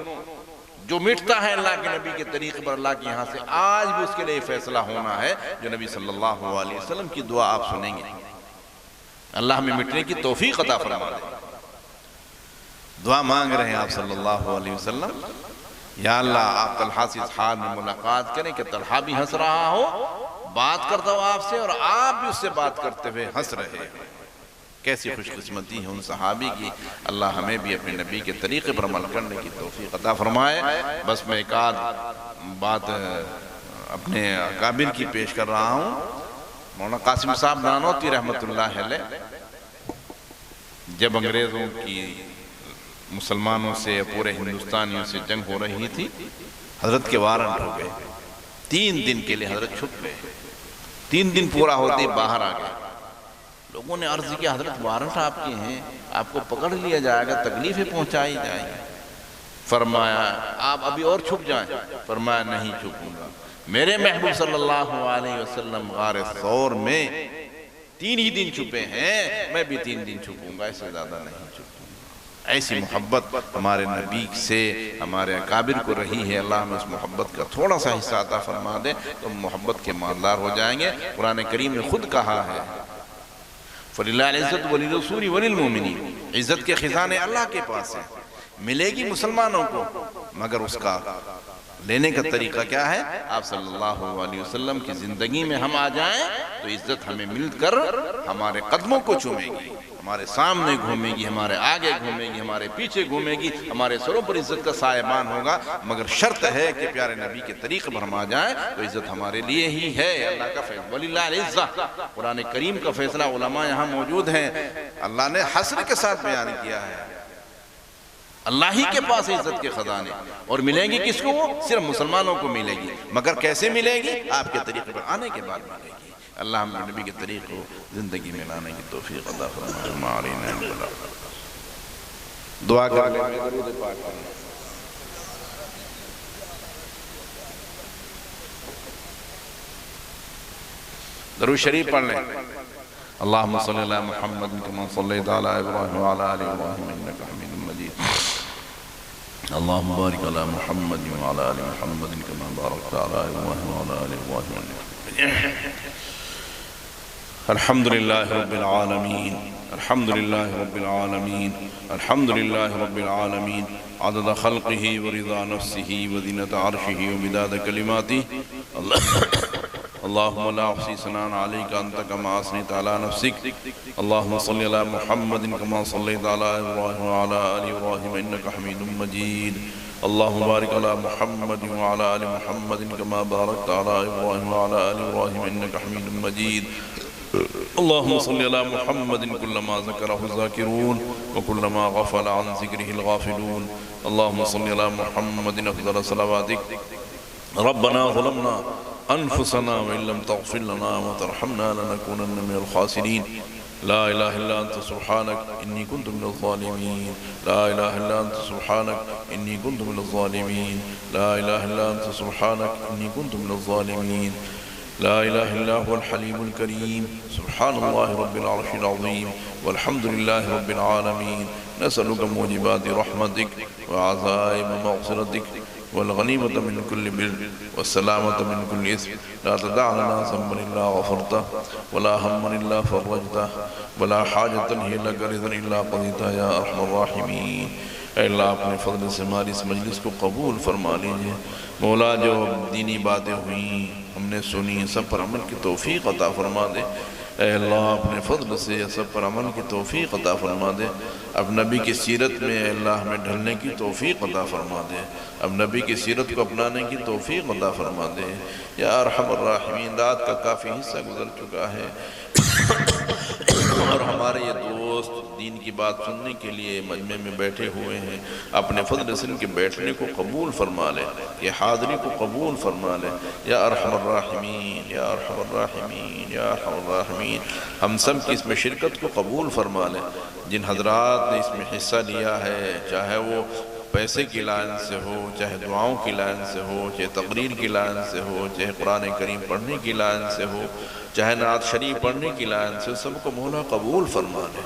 جو مٹتا ہے اللہ کے نبی کے طریقے پر اللہ کے یہاں سے، آج بھی اس کے لئے فیصلہ ہونا ہے. جو نبی صلی اللہ علیہ وسلم کی دعا آپ سنیں گے، اللہ ہمیں مٹنے کی توفیق عطا فرما دے. دعا مانگ رہے ہیں آپ صلی اللہ علیہ وسلم، یا اللہ آپ طلحہ سے اس حال میں ملاقات کریں کہ طلحہ بھی ہنس رہا ہو، بات کرتا ہو آپ سے، اور آپ بھی اس سے بات کرتے ہوئے ہنس رہے ہیں. کیسی خوش قسمتی ہے ان صحابی کی. اللہ ہمیں بھی اپنے نبی کے طریقے پر عمل کرنے کی توفیق عطا فرمائے. بس میں ایک آدھ بات اپنے اکابر کی پیش کر رہا ہوں. مولانا قاسم صاحب نانوتوی رحمت اللہ علیہ جب انگریزوں کی مسلمانوں سے پورے ہندوستانیوں سے جنگ ہو رہی تھی، حضرت کے وارنٹ ہو گئے. 3 دن کے لیے حضرت چھپ گئے. 3 دن پورا ہوتے باہر آ گئے. لوگوں نے عرض کیا حضرت وارنٹ آپ کے ہیں، آپ کو پکڑ لیا جائے گا، تکلیفیں پہنچائی جائیں گی. فرمایا آپ ابھی اور چھپ جائیں. فرمایا نہیں چھپوں گا. میرے محبوب صلی اللہ علیہ وسلم غار ثور میں 3 ہی دن چھپے ہیں، میں بھی 3 دن چھپوں گا، ایسے زیادہ نہیں چھپوں گا. ایسی محبت ہمارے نبی سے ہمارے اکابر کو رہی ہے. اللہ ہمیں اس محبت کا تھوڑا سا حصہ عطا فرما دے تو محبت کے مالدار ہو جائیں گے. قرآن کریم نے خود کہا ہے فَلِلَّهِ الْعِزَّةُ وَلِلرَّسُولِ وَلِلْمُؤْمِنِينَ. عزت کے خزانے اللہ کے پاس ہیں، ملے گی مسلمانوں کو، مگر اس کا لینے کا طریقہ کیا ہے؟ آپ صلی اللہ علیہ وسلم کی زندگی میں ہم آ جائیں تو عزت ہمیں مل کر ہمارے قدموں کو چومے گی، ہمارے سامنے گھومے گی، ہمارے آگے گھومے گی، ہمارے پیچھے گھومے گی، ہمارے سروں پر عزت کا سائبان ہوگا. مگر شرط ہے کہ پیارے نبی کے طریقے پر ہم آ جائیں تو عزت ہمارے لیے ہی ہے. اللہ کا فیصلہ وَلِلَّهِ الْعِزَّةُ. قرآن کریم کا فیصلہ، علماء یہاں موجود ہیں، اللہ نے حسر کے ساتھ بیان کیا ہے. اللہ ہی کے پاس عزت کے خزانے، اور ملیں گی کس کو؟ وہ صرف مسلمانوں کو ملے گی. مگر کیسے ملے گی؟ آپ کے طریقے پر آنے کے بعد ملے گی. اللہ ہم نبی کے طریق کو زندگی میں لانے کی توفیق عطا فرمائے. دعا کر لیں. درود شریف پڑھ لیں. اللہم صلی اللہ محمد کما صلیت علی ابراہیم وعلی آل ابراہیم انکا حمید مجید. اللہم بارک علی محمد وعلی آل محمد کما بارکت علی ابراہیم وعلی آل ابراہیم انکا حمید مجید. الحمد لله رب العالمين الحمد لله رب العالمين الحمد لله رب العالمين عدد خلقه ورضا نفسه وزنة عرشه ومداد كلماته اللهم لا أحصي ثناء عليك أنت كما أثنيت على نفسك اللهم صل على محمد كما صليت على إبراهيم وعلى آل إبراهيم إنك حميد مجيد اللهم بارك على محمد وعلى آل محمد كما باركت على إبراهيم وعلى آل إبراهيم إنك حميد مجيد اللهم صل على محمد كلما ذكره الذاكرون وكلما غفل عن ذكره الغافلون اللهم صل على محمد أفضل صلواتك ربنا ظلمنا أنفسنا وإن لم تغفر لنا وترحمنا لنكونن من الخاسرين لا إله إلا أنت سبحانك إني كنت من الظالمين لا إله إلا أنت سبحانك إني كنت من الظالمين لا إله إلا أنت سبحانك إني كنت من الظالمين لا إله إلا هو الحليم الكريم سبحان الله رب العرش العظيم والحمد لله رب العالمين نسألك موجبات رحمتك وعزائم مغفرتك والغنيمة من كل بر والسلامة من كل إثم لا تدع لنا ذنبا إلا غفرته ولا هما إلا فرجته ولا حاجة هي لك رضا إلا قضيتها يا أرحم الراحمين اے اللہ اپنے فضل سے ہماری اس مجلس کو قبول فرما لیجئے مولا جو دینی باتیں ہوئیں ہم نے سنی سب پر عمل کی توفیق عطا فرما دے اے اللہ اپنے فضل سے سب پر عمل کی توفیق عطا فرما دے اب نبی کی سیرت میں اے اللہ ہمیں ڈھلنے کی توفیق عطا فرما دے اب نبی کی سیرت کو اپنانے کی توفیق عطا فرما دے یا ارحم الراحمین رات کا کافی حصہ گزر چکا ہے اور ہمارے یہ دوست دین کی بات سننے کے لیے مجمع میں بیٹھے ہوئے ہیں اپنے فضل سے ان کے بیٹھنے کو قبول فرما لے یہ حاضری کو قبول فرما لے یا ارحم الراحمین یا ارحم الراحمین یا ارحم الراحمین ہم سب کی اس میں شرکت کو قبول فرما لے جن حضرات نے اس میں حصہ لیا ہے چاہے وہ پیسے کی لائن سے ہو چاہے دعاؤں کی لائن سے ہو چاہے تقریر کی لائن سے ہو چاہے قرآن کریم پڑھنے کی لائن سے ہو چاہے نعت شریف پڑھنے کی لائن سے سب کو مولا قبول فرما لے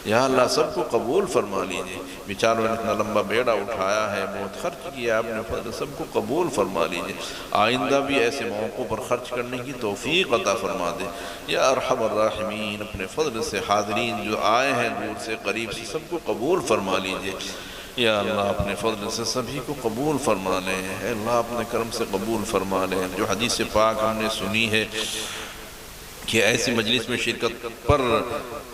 یا اللہ سب کو قبول فرما لیجئے بیچاروں نے اتنا لمبا بیڑا اٹھایا ہے بہت خرچ کیا آپ نے فضل سب کو قبول فرما لیجئے آئندہ بھی ایسے موقعوں پر خرچ کرنے کی توفیق عطا فرما دے یا ارحم الراحمین اپنے فضل سے حاضرین جو آئے ہیں دور سے قریب سے سب کو قبول فرما لیجئے یا اللہ اپنے فضل سے سبھی کو قبول فرما لیں اے اللہ اپنے کرم سے قبول فرما لیں جو حدیث پاک ہم نے سنی ہے کہ ایسی مجلس میں شرکت پر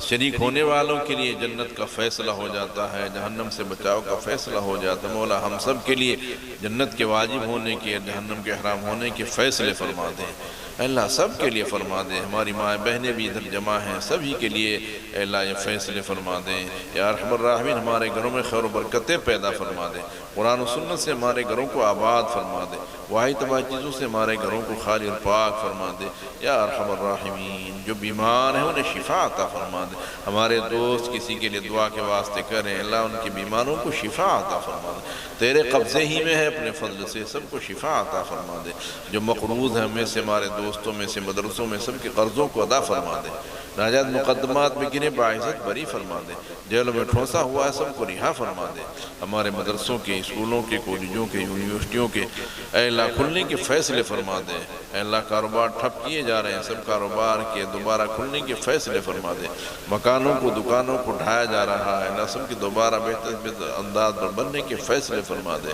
شریک ہونے والوں کے لیے جنت کا فیصلہ ہو جاتا ہے جہنم سے بچاؤ کا فیصلہ ہو جاتا ہے مولا ہم سب کے لیے جنت کے واجب ہونے کے جہنم کے حرام ہونے کے فیصلے فرما دیں اللہ سب کے لیے فرما دیں ہماری مائیں بہنیں بھی ادھر جمع ہیں سبھی کے لیے اللہ یہ فیصلے فرما دیں یا ارحم الراحمین ہمارے گھروں میں خیر و برکتیں پیدا فرما دیں قرآن و سنت سے ہمارے گھروں کو آباد فرما دے واحد تباہ چیزوں سے ہمارے گھروں کو خالی اور پاک فرما دے یا ارحم الراحمین جو بیمار ہیں انہیں شفا عطا فرما دے ہمارے دوست کسی کے لیے دعا کے واسطے کریں اللہ ان کی بیماروں کو شفا عطا فرما دے تیرے قبضے ہی میں ہے اپنے فضل سے سب کو شفا عطا فرما دے جو مقروض ہیں ہمیں سے ہمارے دوستوں میں سے مدرسوں میں سب کے قرضوں کو ادا فرما دے ناجائز مقدمات میں گرے باعزت بری فرما دے جیلوں میں ٹھونسا ہوا ہے سب کو رہا فرما دے ہمارے مدرسوں کے اسکولوں کے کالجوں کے یونیورسٹیوں کے اے اللہ کھلنے کے فیصلے فرما دے اے اللہ کاروبار ٹھپ کیے جا رہے ہیں سب کاروبار کے دوبارہ کھلنے کے فیصلے فرما دے مکانوں کو دکانوں کو ڈھایا جا رہا ہے اللہ سب کی دوبارہ بہتر انداز پر بننے کے فیصلے فرما دے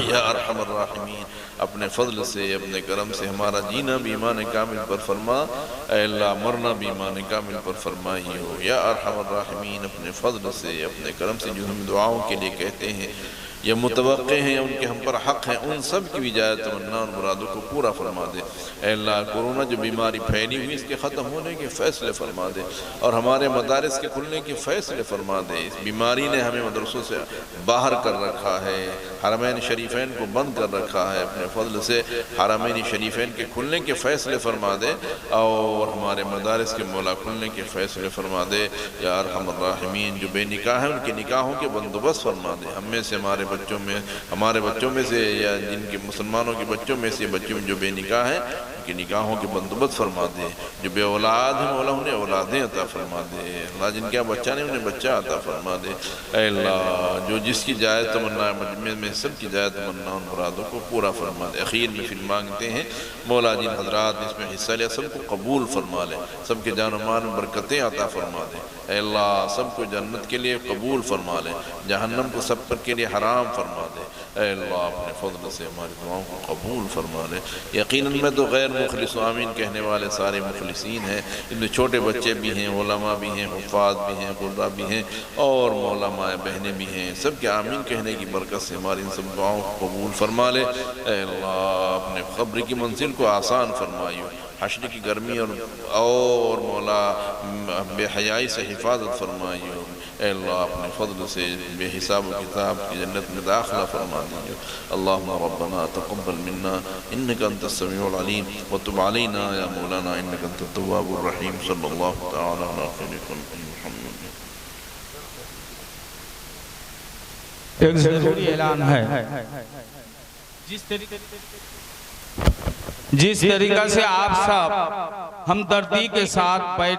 یا ارحم الراحمین اپنے فضل سے اپنے کرم سے ہمارا جینا بھی ایمان کامل پر فرما اے اللہ مرنا بھی ایمان کامل پر فرمائی ہو یا ارحم الراحمین اپنے فضل سے اپنے کرم سے جو ہم دعاؤں کے لیے کہتے ہیں یہ متوقع ہیں ان کے ہم پر حق ہیں ان سب کی بھی جائے تمنا اور مرادوں کو پورا فرما دے اے اللہ کورونا جو بیماری پھیلی ہوئی اس کے ختم ہونے کے فیصلے فرما دے اور ہمارے مدارس کے کھلنے کے فیصلے فرما دے اس بیماری نے ہمیں مدرسوں سے باہر کر رکھا ہے حرمین شریفین کو بند کر رکھا ہے اپنے فضل سے حرمین شریفین کے کھلنے کے فیصلے فرما دے اور ہمارے مدارس کے مولا کھلنے کے فیصلے فرما دے یا ارحم الراحمین جو بے نکاح ہیں ان کے نکاحوں کے بندوبست فرما دے ہم میں سے ہمارے بچوں میں سے یا جن کے مسلمانوں کے بچوں میں سے بچوں میں جو بے نکاح ہیں ان کی نکاحوں کے بندوبست فرما دے، جو بے اولاد ہیں مولا انہیں اولادیں عطا فرما دے، اللہ جن کے بچہ نہیں انہیں بچہ عطا فرما دے، اے اللہ جو جس کی جائز تمنا ہے مجمع میں سب کی جائز تمنا ان مرادوں کو پورا فرما دے۔ اخیر میں پھر مانگتے ہیں مولا جن حضرات نے اس میں حصہ لیا سب کو قبول فرما لے، سب کے جان و مال میں برکتیں عطا فرما دے، اے اللہ سب کو جنت کے لیے قبول فرما لے، جہنم کو سب پر کے لیے حرام فرما دے، اے اللہ اپنے فضل سے ہماری دعاؤں کو قبول فرما لے۔ یقیناً میں تو غیر مخلص و آمین کہنے والے سارے مخلصین ہیں، ان میں چھوٹے بچے بھی ہیں، علماء بھی ہیں، حفاظ بھی ہیں، قرآ بھی ہیں، اور مولا مائیں بہنیں بھی ہیں، سب کے آمین کہنے کی برکت سے ہماری ان سب دعاؤں کو قبول فرما لے۔ اے اللہ اپنے قبر کی منزل کو آسان فرمائیو، حشر کی گرمی اور مولا بے حیائی سے حفاظت فرمائیو، اے اللہ اپنے فضل سے بے حساب و کتاب کی جنت میں داخلہ فرما دیجیے۔ اللہم ربنا تقبل منا انکا انت السمیع العلیم وتب علینا یا مولانا انکا انت التواب الرحیم صلی اللہ تعالی علی خیر خلق محمد۔ ایک ضروری اعلان ہے، جس طریقہ سے آپ سب ہمدردی کے ساتھ بیٹھ